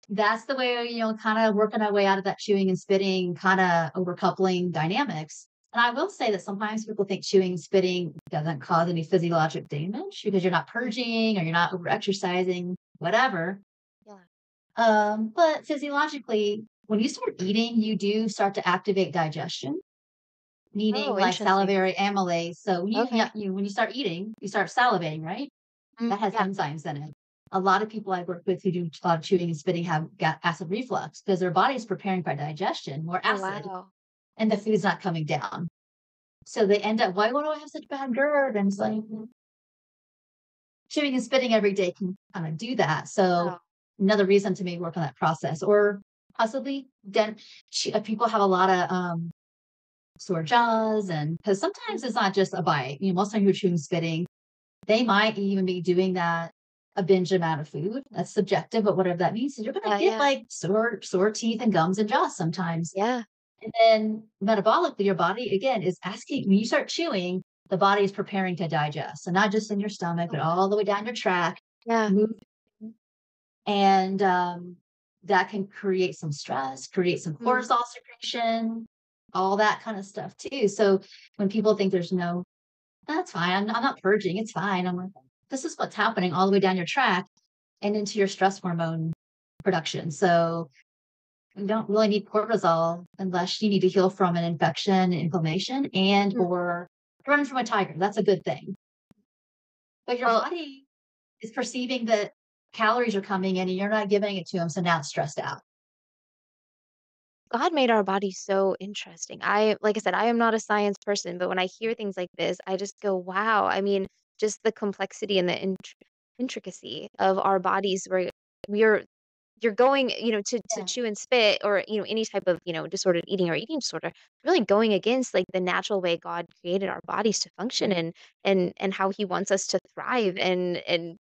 B: that's the way, kind of working our way out of that chewing and spitting, kind of overcoupling dynamics. And I will say that sometimes people think chewing and spitting doesn't cause any physiologic damage because you're not
A: Mm.
B: purging or you're not over exercising, whatever.
A: Yeah.
B: But physiologically, when you start eating, you do start to activate digestion, meaning
A: Oh,
B: like
A: interesting.
B: salivary amylase. So when you, yeah,
A: Okay.
B: when you start eating, you start salivating, right?
A: Mm.
B: That has
A: Yeah.
B: enzymes in it. A lot of people I work with who do a lot of chewing and spitting have got acid reflux because their body's preparing for digestion, more
A: Oh,
B: acid,
A: wow.
B: and the food's not coming down. So they end up, why do I have such bad GERD? And it's like chewing and spitting every day can kind of do that. So
A: Wow.
B: another reason to maybe work on that process, or possibly people have a lot of sore jaws, and because
A: Mm.
B: sometimes it's not just a bite. Most time you're chewing and spitting, they might even be doing that a binge amount of food. That's subjective, but whatever that means, is you're gonna
A: Yeah,
B: get
A: yeah.
B: like sore teeth and gums and jaws sometimes.
A: Yeah.
B: And then metabolically, your body again is asking when you start chewing, the body is preparing to digest. So not just in your stomach,
A: Oh,
B: but
A: wow.
B: all the way down your tract,
A: Yeah.
B: move, and that can create some stress, create some
A: Mm.
B: cortisol secretion, all that kind of stuff too. So when people think there's no, that's fine. I'm not purging. It's fine. I'm like, this is what's happening all the way down your track and into your stress hormone production. So you don't really need cortisol unless you need to heal from an infection, inflammation, and
A: Mm.
B: or running from a tiger. That's a good thing. But your
A: Well,
B: body is perceiving that calories are coming in and you're not giving it to them. So now it's stressed out.
A: God made our body so interesting. Like I said, I am not a science person, but when I hear things like this, I just go, wow. I mean, just the complexity and the intricacy of our bodies where we're you're going, to
B: Yeah.
A: chew and spit or, any type of, disordered eating or eating disorder, really going against like the natural way God created our bodies to function and how he wants us to thrive and,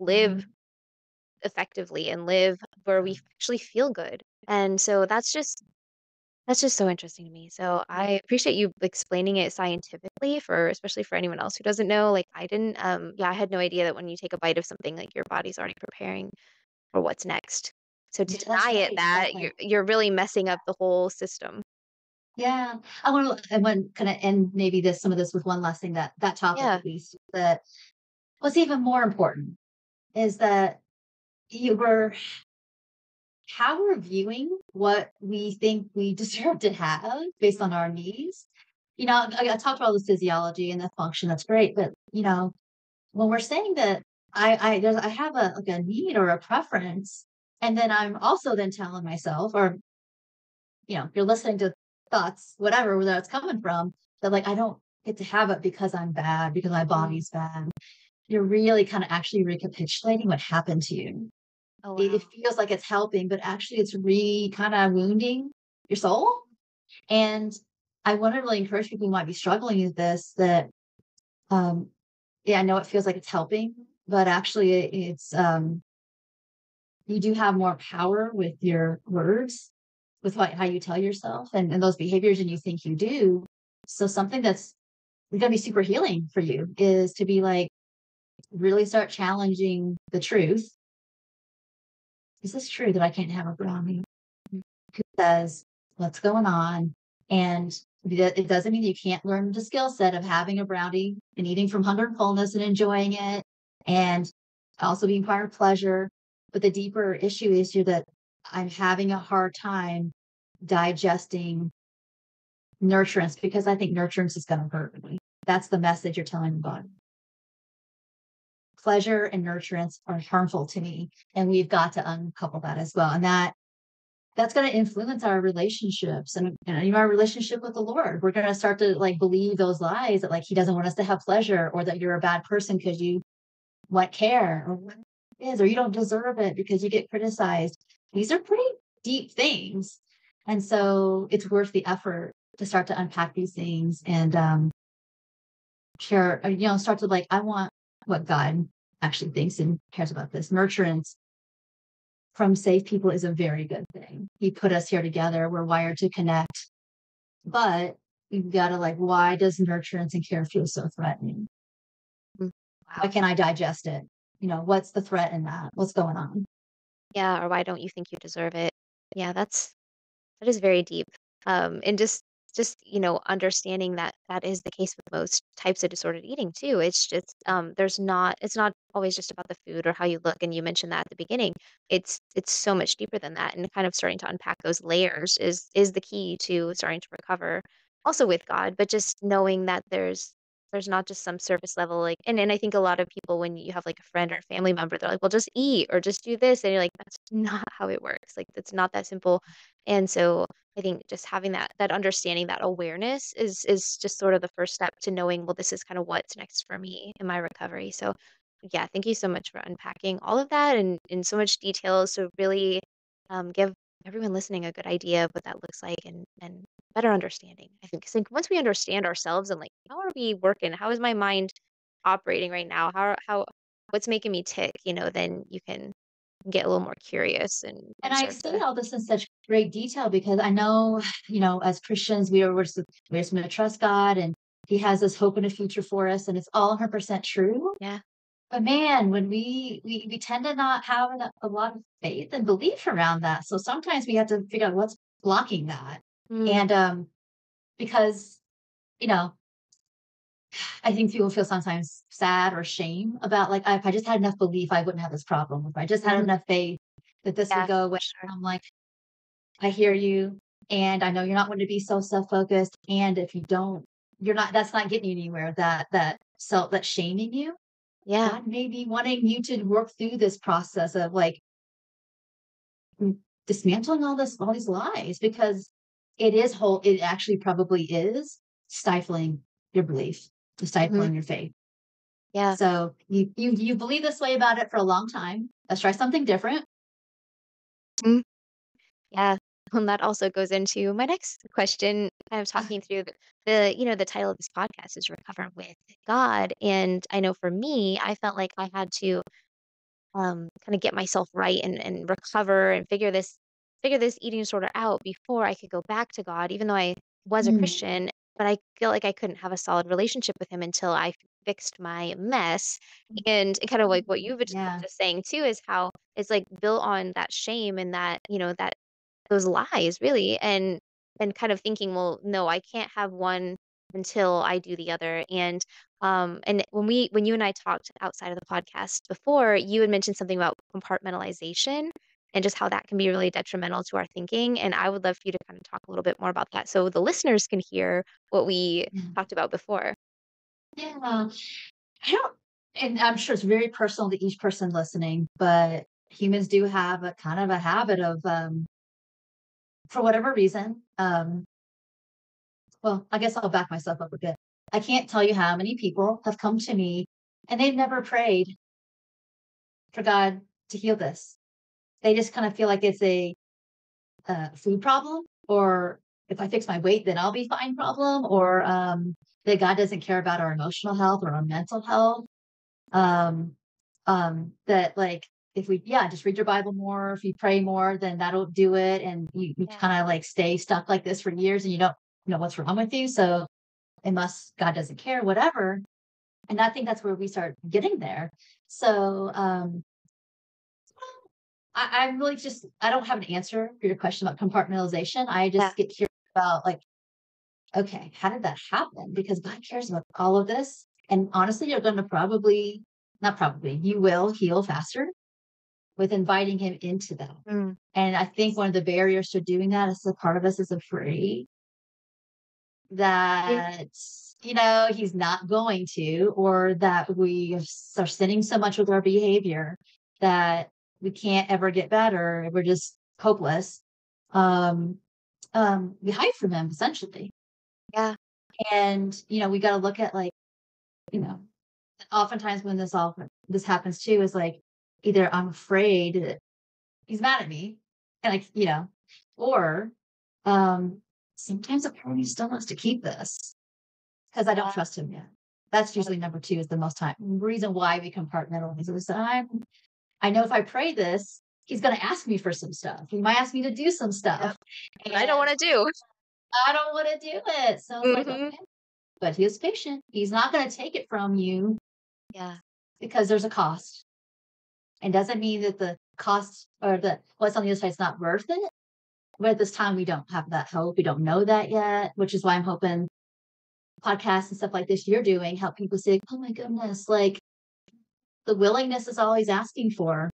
A: live
B: Mhm.
A: effectively and live where we actually feel good. And so that's just so interesting to me. So I appreciate you explaining it scientifically for especially for anyone else who doesn't know. Like I didn't yeah, I had no idea that when you take a bite of something, like your body's already preparing for what's next. So to
B: Yeah,
A: deny
B: that's
A: it
B: right.
A: that
B: Exactly.
A: you're really messing up the whole system.
B: Yeah. I want to kind of end maybe some of this with one last thing, that topic
A: Yeah.
B: at least, that what's even more important is that you were how we're viewing what we think we deserve to have based on our needs. I talked about all the physiology and the function, that's great, but, when we're saying that I have a need or a preference, and then I'm also then telling myself, or, you're listening to thoughts, whatever, where that's coming from, that, like, I don't get to have it because I'm bad, because my
A: Mm.
B: body's bad. You're really kinda actually recapitulating what happened to you.
A: Oh,
B: It
A: wow.
B: feels like it's helping, but actually it's kinda wounding your soul. And I wanna really encourage people who might be struggling with this that, um, yeah, I know it feels like it's helping, but actually you do have more power with your words, with how you tell yourself and those behaviors and you think you do. So something that's gonna be super healing for you is to be like, really start challenging the truth. Is this true that I can't have a brownie? Who says, "What's going on?" And it doesn't mean you can't learn the skill set of having a brownie and eating from hunger and fullness and enjoying it, and also being part of pleasure. But the deeper issue is here that I'm having a hard time digesting nurturance because I think nurturance is gonna hurt me. That's the message you're telling the body. Pleasure and nurturance are harmful to me, and we've got to uncouple that as well, and that's gonna influence our relationships and even our relationship with the Lord. We're gonna start to, like, believe those lies that, like, he doesn't want us to have pleasure or that you're a bad person because you want care or what it is, or you don't deserve it because you get criticized. These are pretty deep things, and so it's worth the effort to start to unpack these things and, share start to, like, I want what God actually thinks and cares about this. Nurturance from safe people is a very good thing. He put us here together. We're wired to connect, but you've got to, like, why does nurturance and care feel so threatening?
A: Mm.
B: Why
A: Wow.
B: can't I digest it? What's the threat in that? What's going on?
A: Yeah, or why don't you think you deserve it? Yeah, that is very deep. And just, understanding that that is the case with most types of disordered eating too. It's just it's not always just about the food or how you look. And you mentioned that at the beginning. It's so much deeper than that. And kind of starting to unpack those layers is the key to starting to recover also with God, but just knowing that there's not just some surface level like and I think a lot of people when you have like a friend or a family member, they're like, well, just eat or just do this. And you're like, that's not how it works. Like that's not that simple. And so I think just having that understanding, that awareness is just sort of the first step to knowing, well, this is kind of what's next for me in my recovery. So yeah, thank you so much for unpacking all of that and in so much detail. So really give everyone listening a good idea of what that looks like and better understanding. I think 'cause I think once we understand ourselves and like how are we working? How is my mind operating right now? How what's making me tick, then you can get a little more curious
B: And
A: and
B: I
A: start
B: say
A: to
B: all this in such great detail because I know, as Christians, we're just going to trust God and He has this hope and a future for us, and it's all 100% true.
A: yeah.
B: But man, when we tend to not have a lot of faith and belief around that. So sometimes we have to figure out what's blocking that.
A: Mm,
B: And because, you know, I think people feel sometimes sad or shame about like, if I just had enough belief, I wouldn't have this problem. If I just had
A: mhm.
B: enough faith that this would
A: Yeah,
B: go away.
A: for sure.
B: I'm like, I hear you. And I know you're not going to be so self-focused. And if you don't, that's not getting you anywhere. That's shaming you.
A: Yeah.
B: God may be wanting you to work through this process of like dismantling all these lies because it actually probably is stifling your belief,
A: Mhm.
B: stifling your faith.
A: Yeah.
B: So you believe this way about it for a long time. Let's try something different.
A: Mm, yeah. And that also goes into my next question, kind of talking through the title of this podcast is Recover with God. And I know for me, I felt like I had to kind of get myself right and recover and figure this eating disorder out before I could go back to God, even though I was a
B: Mm,
A: Christian, but I feel like I couldn't have a solid relationship with him until I fixed my mess. And kind of like what you were
B: yeah.
A: just saying too is how it's like built on that shame and that, that those lies really and kind of thinking, well, no, I can't have one until I do the other. And And when you and I talked outside of the podcast before, you had mentioned something about compartmentalization and just how that can be really detrimental to our thinking. And I would love for you to kind of talk a little bit more about that so the listeners can hear what we
B: Yeah.
A: talked about before.
B: Yeah. I don't, and I'm sure it's very personal to each person listening, but humans do have a kind of a habit of, for whatever reason, well, I guess I'll back myself up a bit. I can't tell you how many people have come to me and they've never prayed for God to heal this. They just kind of feel like it's a food problem, or if I fix my weight, then I'll be fine problem, or that God doesn't care about our emotional health or our mental health. Um, that like if we, yeah, just read your Bible more, if you pray more, then that'll do it. And you
A: Yeah.
B: kind of like stay stuck like this for years and you don't know what's wrong with you. So unless God doesn't care, whatever. And I think that's where we start getting there. So I'm really just, I don't have an answer for your question about compartmentalization. I
A: Yeah.
B: just get curious about like, okay, how did that happen? Because God cares about all of this. And honestly, you're going to probably, not probably, you will heal faster with inviting him into that.
A: Mm.
B: And I think one of the barriers to doing that is the part of us is afraid
A: Mm.
B: that, he's not going to, or that we are sinning so much with our behavior that we can't ever get better. We're just hopeless. Um, we hide from him essentially.
A: Yeah.
B: And, we got to look at like, you know, oftentimes when this happens too, is like either I'm afraid that he's mad at me and like, or, um, sometimes a part of me still wants to keep this because I don't
A: Yeah.
B: trust him yet. That's usually number two is the most time reason why we compartmentalize is I know if I pray this, he's going to ask me for some stuff. He might ask me to do some
A: Yep.
B: stuff
A: And I don't
B: and
A: want to do.
B: I don't want to do it. So it's like,
A: Hmm.
B: okay, but he is patient. He's not going to take it from you
A: Yeah.
B: because there's a cost. And doesn't mean that the cost or the what's on the other side is not worth it. But at this time, we don't have that hope. We don't know that yet, which is why I'm hoping podcasts and stuff like this you're doing help people say, oh my goodness, like the willingness is all he's asking for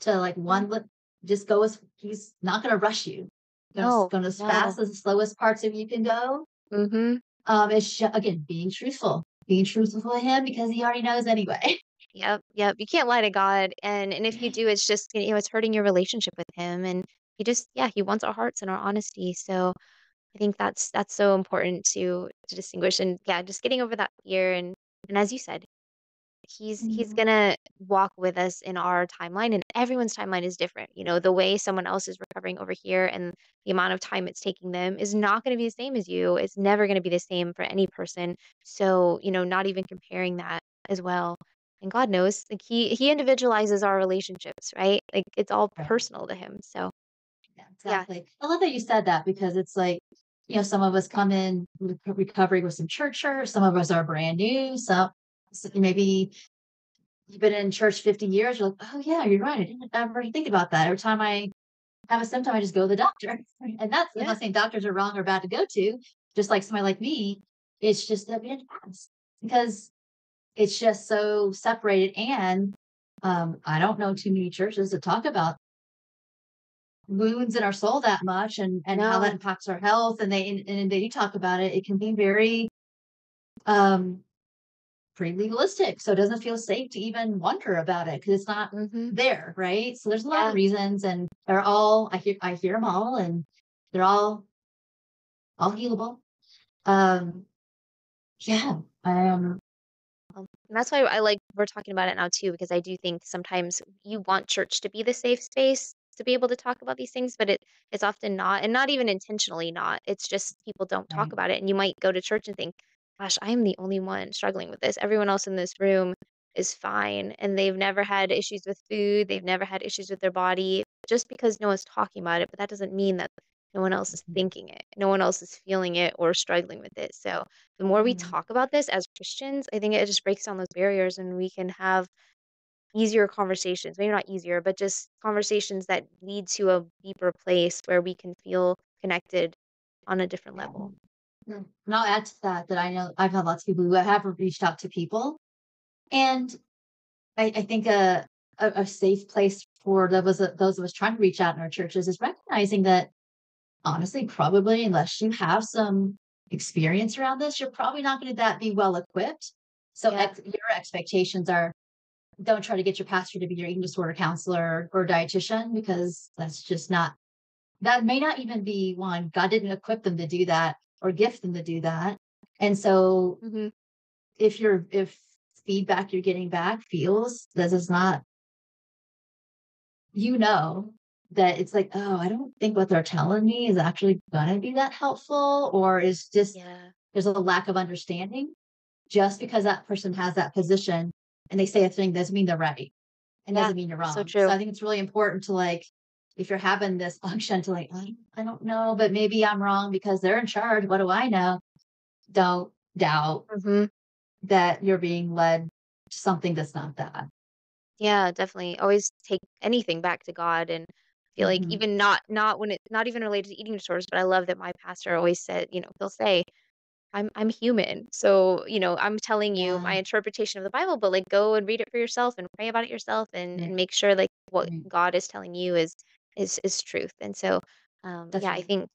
B: to like
A: Mhm.
B: just go as he's not going to rush you.
A: No,
B: Going as
A: no.
B: fast as the slowest parts of you can go.
A: Hmm.
B: Again, being truthful to him because he already knows anyway.
A: Yep, yep. You can't lie to God, and if you do, it's just it's hurting your relationship with Him, and He wants our hearts and our honesty. So I think that's so important to distinguish, and yeah, just getting over that fear, and as you said, he's
B: Mhm.
A: gonna walk with us in our timeline, and everyone's timeline is different. The way someone else is recovering over here and the amount of time it's taking them is not gonna be the same as you. It's never gonna be the same for any person. So, not even comparing that as well. And God knows, like he individualizes our relationships, right? Like it's all
B: Right.
A: personal to him. So
B: Yeah,
A: yeah,
B: exactly. I love that you said that because it's like, some of us come in with recovery with some church hurt, some of us are brand new. So maybe you've been in church 50 years, you're like, oh yeah, you're right. I didn't ever think about that. Every time I have a symptom, I just go to the doctor. And I'm
A: yeah,
B: not saying doctors are wrong or bad to go to, just like somebody like me. It's just that we didn't ask because it's just so separated. And I don't know too many churches that talk about wounds in our soul that much and how that
A: no,
B: impacts our health. And they do talk about it. It can be very um pretty legalistic. So it doesn't feel safe to even wonder about it because it's not
A: mm-hmm,
B: there, right? So there's a lot of
A: yeah.
B: reasons and they're all I hear them all and they're all healable. Um yeah.
A: And that's why I like we're talking about it now too, because I do think sometimes you want church to be the safe space to be able to talk about these things, but it's often not, and not even intentionally not. It's just people don't talk
B: Right.
A: about it. And you might go to church and think, gosh, I am the only one struggling with this. Everyone else in this room is fine. And they've never had issues with food, they've never had issues with their body, just because no one's talking about it. But that doesn't mean that no one else is thinking it, no one else is feeling it or struggling with it. So the more we
B: Mhm.
A: talk about this as Christians, I think it just breaks down those barriers and we can have easier conversations. Maybe not easier, but just conversations that lead to a deeper place where we can feel connected on a different
B: Yeah.
A: level.
B: And I'll add to that that I know I've had lots of people who have reached out to people, and I think a safe place for those of us trying to reach out in our churches is recognizing that honestly, probably unless you have some experience around this, you're probably not going to that be well equipped. So
A: Yeah.
B: your expectations are don't try to get your pastor to be your eating disorder counselor or dietitian because that's just not that may not even be one. God didn't equip them to do that or gift them to do that. And so
A: Mhm.
B: if feedback you're getting back feels this is not, you know, that it's like, oh, I don't think what they're telling me is actually gonna be that helpful, or is just
A: Yeah.
B: there's a lack of understanding. Just because that person has that position and they say a thing doesn't mean they're right and
A: Yeah.
B: doesn't mean you're
A: So
B: wrong. So
A: true.
B: I think it's really important to like, if you're having this unction to like, I don't know, but maybe I'm wrong because they're in charge. What do I know? Don't doubt
A: Mhm.
B: that you're being led to something that's not that.
A: Yeah, definitely. Always take anything back to God, and feel like
B: Hmm.
A: even not when it's not even related to eating disorders, but I love that my pastor always said, he'll say, I'm human. So, I'm telling you
B: Yeah.
A: my interpretation of the Bible, but like go and read it for yourself and pray about it yourself, and
B: Right.
A: make sure like what
B: Right.
A: God is telling you is truth. And so
B: That's
A: yeah,
B: right.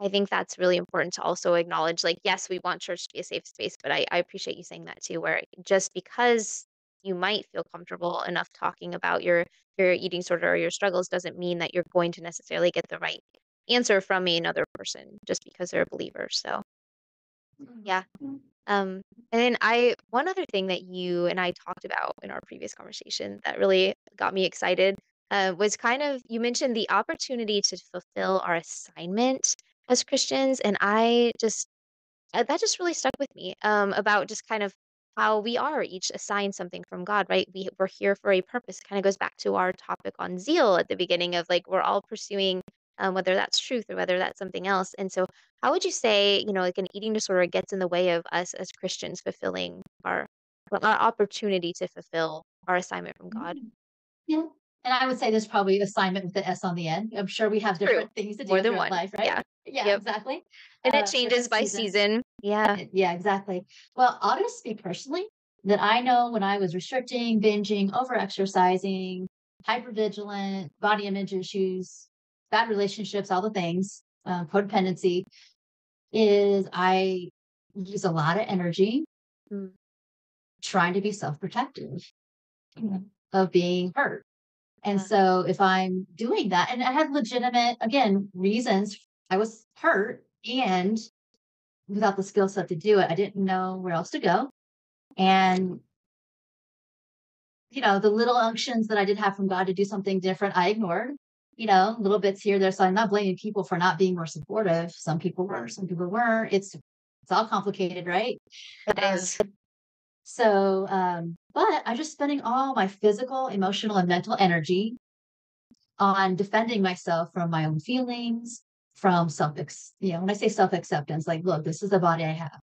A: I think that's really important to also acknowledge, like, yes, we want church to be a safe space, but I appreciate you saying that too, where just because you might feel comfortable enough talking about your eating disorder or your struggles doesn't mean that you're going to necessarily get the right answer from another person just because they're a believer. So yeah.
B: Mhm.
A: And then one other thing that you and I talked about in our previous conversation that really got me excited was kind of, you mentioned the opportunity to fulfill our assignment as Christians. And that just really stuck with me, about just kind of how we are each assigned something from God, right? We're here for a purpose. It kind of goes back to our topic on zeal at the beginning of like, we're all pursuing, whether that's truth or whether that's something else. And so, how would you say, like an eating disorder gets in the way of us as Christians fulfilling our opportunity to fulfill our assignment from God?
B: Yeah. And I would say there's probably assignment with the S on the end. I'm sure we have
A: True.
B: different things to
A: More
B: do
A: than
B: throughout
A: one.
B: life, right?
A: Yeah.
B: Yeah,
A: Yep.
B: exactly.
A: And it
B: Different
A: changes by
B: seasons.
A: season. Yeah.
B: Yeah, exactly. Well, I'll just speak personally that I know when I was restricting, binging, over exercising, hypervigilant, body image issues, bad relationships, all the things, codependency, is I use a lot of energy
A: Mm,
B: trying to be self-protective of being hurt. And
A: yeah.
B: so if I'm doing that, and I had legitimate, again, reasons, I was hurt and without the skill set to do it, I didn't know where else to go. And, the little unctions that I did have from God to do something different, I ignored, little bits here, there. So I'm not blaming people for not being more supportive. Some people were, some people weren't. It's all complicated, right?
A: It
B: Um,
A: is.
B: but I'm just spending all my physical, emotional, and mental energy on defending myself from my own feelings, from when I say self acceptance, like, look, this is the body I have.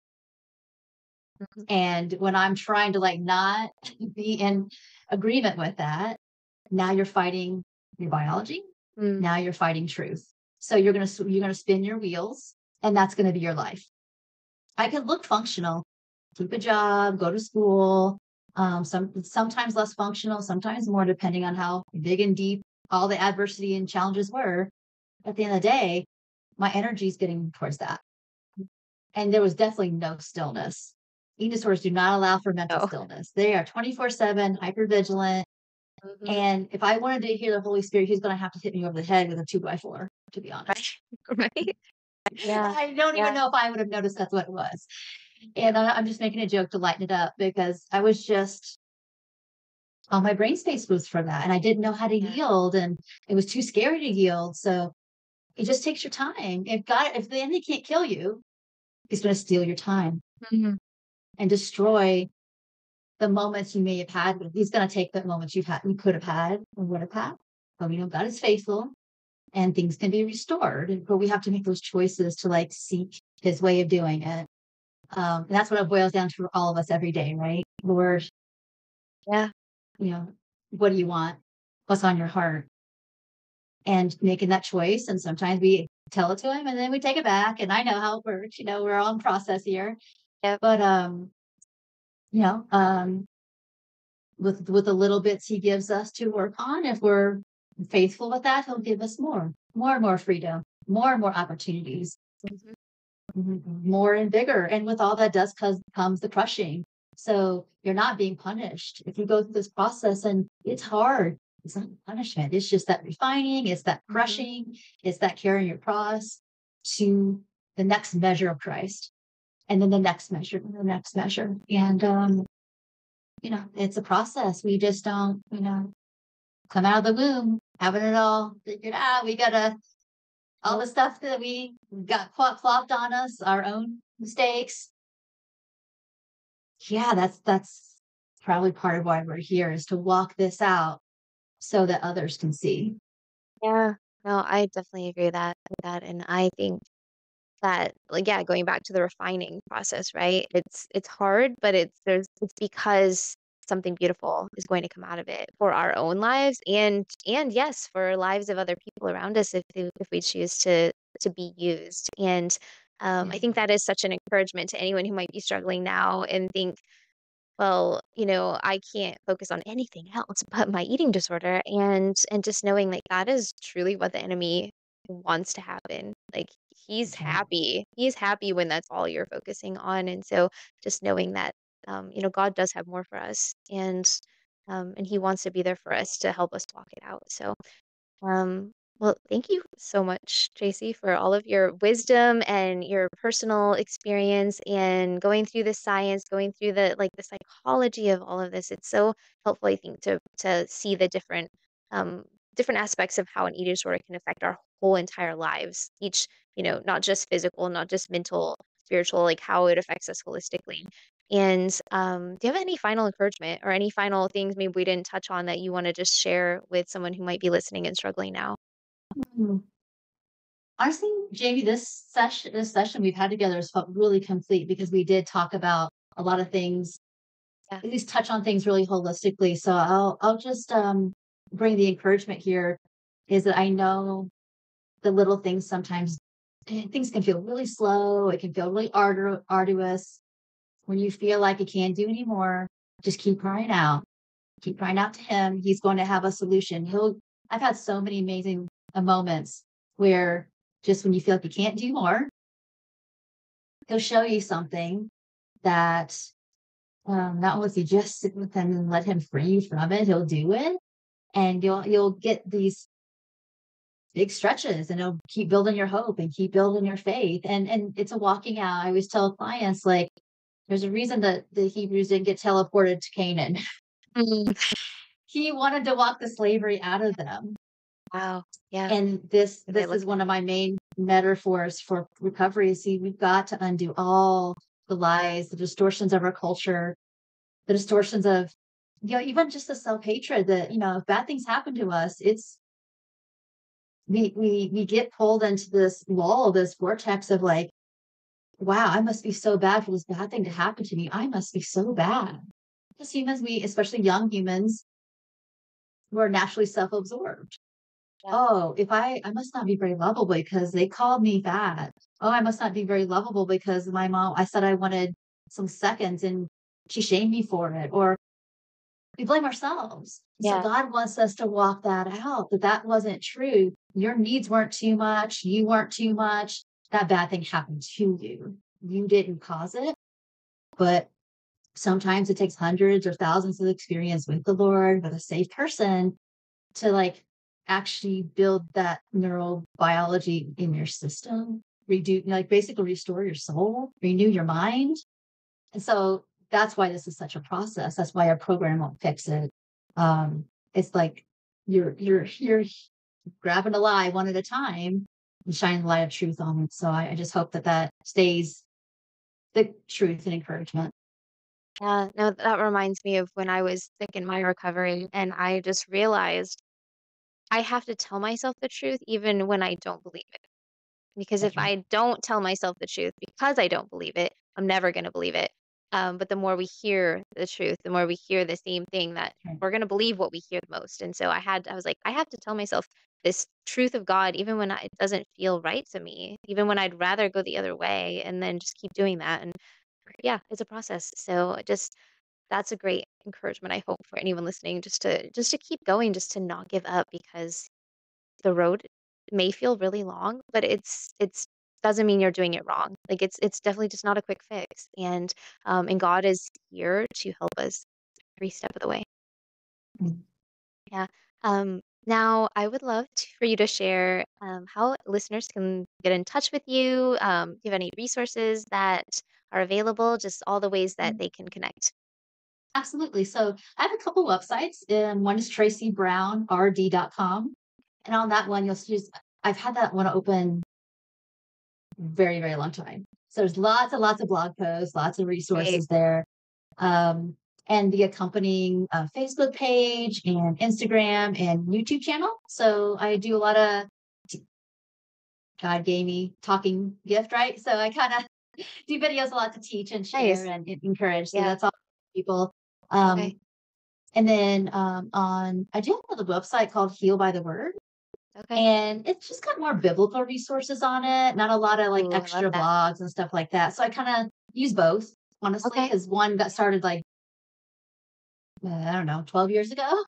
A: Mhm.
B: And when I'm trying to like not be in agreement with that, now you're fighting your biology.
A: Mm,
B: Now you're fighting truth. So you're gonna spin your wheels, and that's gonna be your life. I could look functional, keep a job, go to school. Sometimes less functional, sometimes more, depending on how big and deep all the adversity and challenges were. At the end of the day, my energy is getting towards that. And there was definitely no stillness. Eating disorders do not allow for mental
A: no.
B: stillness. They are 24/7, hyper vigilant.
A: Mhm.
B: And if I wanted to hear the Holy Spirit, he's going to have to hit me over the head with a 2x4, to be
A: Right.
B: honest.
A: Right? Yeah.
B: I don't even
A: Yeah.
B: know if I would have noticed that's what it was. And I'm just making a joke to lighten it up because I was just, all my brain space was for that. And I didn't know how to
A: Yeah.
B: yield. And it was too scary to yield. So it just takes your time. If the enemy can't kill you, he's going to steal your time
A: Mhm.
B: and destroy the moments you may have had. He's going to take the moments you could have had or would have had. But we know God is faithful and things can be restored. But we have to make those choices to like seek his way of doing it. And that's what it boils down to for all of us every day, right? Lord,
A: Yeah.
B: you know, what do you want? What's on your heart? And making that choice. And sometimes we tell it to him, and then we take it back, and I know how it works, we're all in process here.
A: Yep.
B: But, you know, um, with the little bits he gives us to work on, if we're faithful with that, he'll give us more and more freedom, more and more opportunities,
A: Mhm.
B: more and bigger. And with all that does comes the crushing. So you're not being punished. If you go through this process and it's hard, it's not punishment. It's just that refining, it's that
A: Mhm.
B: crushing, it's that carrying your cross to the next measure of Christ. And then the next measure, and the next measure. And it's a process. We just don't, come out of the womb having it all figured out. We gotta all
A: Nope.
B: the stuff that we got plopped on us, our own mistakes. Yeah, that's probably part of why we're here is to walk this out so that others can see.
A: Yeah. No, I definitely agree with that, and I think that, like, yeah, going back to the refining process, right? It's hard, but it's because something beautiful is going to come out of it for our own lives and yes, for lives of other people around us if we choose to be used. And I
B: Yeah.
A: think that is such an encouragement to anyone who might be struggling now and think, well, I can't focus on anything else but my eating disorder, and just knowing like that is truly what the enemy wants to happen. Like he's
B: That's right.
A: happy. He's happy when that's all you're focusing on. And so just knowing that God does have more for us and he wants to be there for us to help us walk it out. So well, thank you so much, Tracy, for all of your wisdom and your personal experience and going through the science, going through the psychology of all of this. It's so helpful, I think, to see the um different aspects of how an eating disorder can affect our whole entire lives. Each, not just physical, not just mental, spiritual, like how it affects us holistically. And do you have any final encouragement or any final things maybe we didn't touch on that you want to just share with someone who might be listening and struggling now?
B: Mhm. Honestly, Jamie, this session we've had together has felt really complete because we did talk about a lot of things,
A: Yeah.
B: at least touch on things really holistically. So I'll just bring the encouragement here is that I know the little things sometimes things can feel really slow. It can feel really arduous. When you feel like you can't do anymore, just keep crying out. Keep crying out to him. He's going to have a solution. I've had so many amazing moments where just when you feel like you can't do more, he'll show you something that not only if you just sit with him and let him free you from it, he'll do it. And you'll get these big stretches and it'll keep building your hope and keep building your faith. And it's a walking out. I always tell clients like there's a reason that the Hebrews didn't get teleported to Canaan.
A: Mm,
B: He wanted to walk the slavery out of them.
A: wow. Yeah.
B: And this
A: Good way of
B: this is
A: looking at
B: one of
A: it.
B: my main metaphors for recovery. See, we've got to undo all the lies, the distortions of our culture, the distortions of, even just the self-hatred that, if bad things happen to us, it's we get pulled into this wall, this vortex of like, wow, I must be so bad for this bad thing to happen to me. I must be so bad. As humans, especially young humans, we're naturally self-absorbed.
A: Yeah.
B: Oh, if I must not be very lovable because they called me fat. Oh, I must not be very lovable because my mom, I said I wanted some seconds and she shamed me for it. Or we blame ourselves. So
A: Yeah.
B: God wants us to walk that out, that wasn't true. Your needs weren't too much. You weren't too much. That bad thing happened to you. You didn't cause it, but sometimes it takes hundreds or thousands of experience with the Lord, with a safe person to like actually build that neural biology in your system, like basically restore your soul, renew your mind. And so that's why this is such a process. That's why a program won't fix it. It's like you're grabbing a lie one at a time and shining the light of truth on it. So I just hope that stays the truth and encouragement.
A: Yeah. No, that reminds me of when I was sick in my recovery and I just realized I have to tell myself the truth even when I don't believe it. Because if
B: That's right.
A: I don't tell myself the truth because I don't believe it, I'm never going to believe it. But the more we hear the truth, the more we hear the same thing, that
B: Right.
A: we're gonna believe what we hear the most. And so I was like, I have to tell myself this truth of God, even when it doesn't feel right to me, even when I'd rather go the other way, and then just keep doing that. And yeah, it's a process. So just that's a great encouragement, I hope, for anyone listening, just to keep going, just to not give up, because the road may feel really long, but it's doesn't mean you're doing it wrong. Like, it's definitely just not a quick fix, and God is here to help us every step of the way.
B: Mm.
A: Yeah. Now I would love for you to share how listeners can get in touch with you. Do you have any resources that are available? Just all the ways that
B: Mm.
A: they can connect.
B: Absolutely. So I have a couple websites. One is tracybrownrd.com. And on that one, you'll see, I've had that one open very, very long time. So there's lots and lots of blog posts, lots of
A: Great.
B: resources there. Um, and the accompanying Facebook page and Instagram and YouTube channel. So I do a lot of God gave me talking gift, right? So I kind of do videos a lot to teach and share
A: Nice.
B: and encourage. So
A: Yeah.
B: that's all people.
A: Okay.
B: Um, and then on I do have a website called Heal by the Word,
A: Okay.
B: and it's just got more biblical resources on it, not a lot of like
A: Ooh, I love
B: extra
A: that.
B: blogs and stuff like that. So I kind of use both, honestly,
A: Okay.
B: because one got started like I don't know, 12 years ago.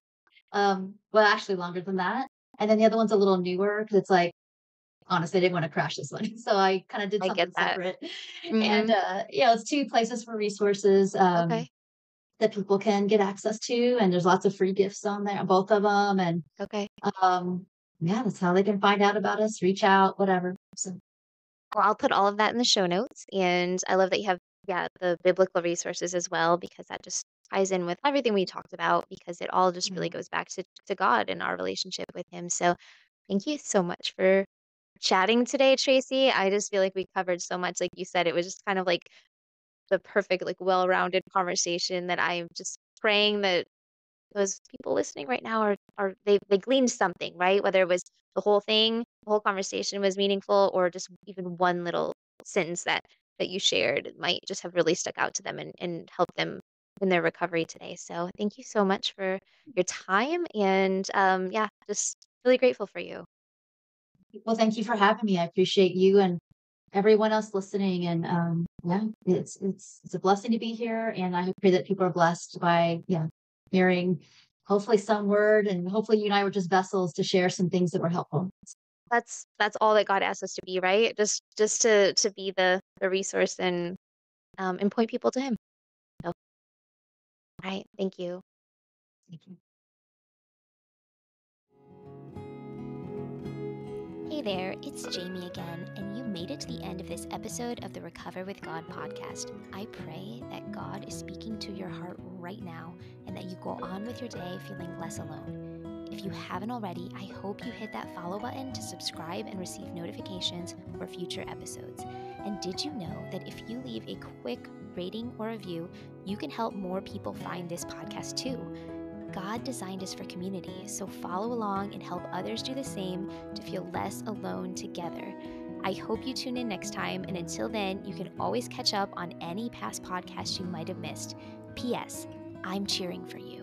B: Well, actually longer than that. And then the other one's a little newer because it's like honestly, I didn't want to crash this one. So I kind of did
A: I get
B: something
A: that.
B: separate. And
A: Mhm.
B: it's two places for resources
A: Okay.
B: that people can get access to. And there's lots of free gifts on there, both of them. And
A: Okay.
B: um, yeah, that's how they can find out about us, reach out, whatever. So
A: Well, I'll put all of that in the show notes, and I love that you have, yeah, the biblical resources as well, because that just ties in with everything we talked about, because it all just really
B: yeah.
A: goes back to God and our relationship with Him. So thank you so much for chatting today, Tracy. I just feel like we covered so much. Like you said, it was just kind of like the perfect, like, well-rounded conversation that I'm just praying that those people listening right now are they gleaned something, right? Whether it was the whole thing, the whole conversation was meaningful, or just even one little sentence that you shared might just have really stuck out to them and help them in their recovery today. So thank you so much for your time, and yeah, just really grateful for you.
B: Well, thank you for having me. I appreciate you and everyone else listening. And yeah, it's a blessing to be here. And I pray that people are blessed by hearing hopefully some word, and hopefully you and I were just vessels to share some things that were helpful.
A: That's all that God asks us to be, right? Just to be the resource and point people to Him. So, all right, thank you.
B: Thank you.
A: Hey there, it's Jayme again, and you made it to the end of this episode of the Recover with God podcast. I pray that God is speaking to your heart right now, and that you go on with your day feeling less alone. If you haven't already, I hope you hit that follow button to subscribe and receive notifications for future episodes. And did you know that if you leave a quick rating or review, you can help more people find this podcast too? God designed us for community, so follow along and help others do the same to feel less alone together. I hope you tune in next time, and until then, you can always catch up on any past podcasts you might have missed. P.S. I'm cheering for you.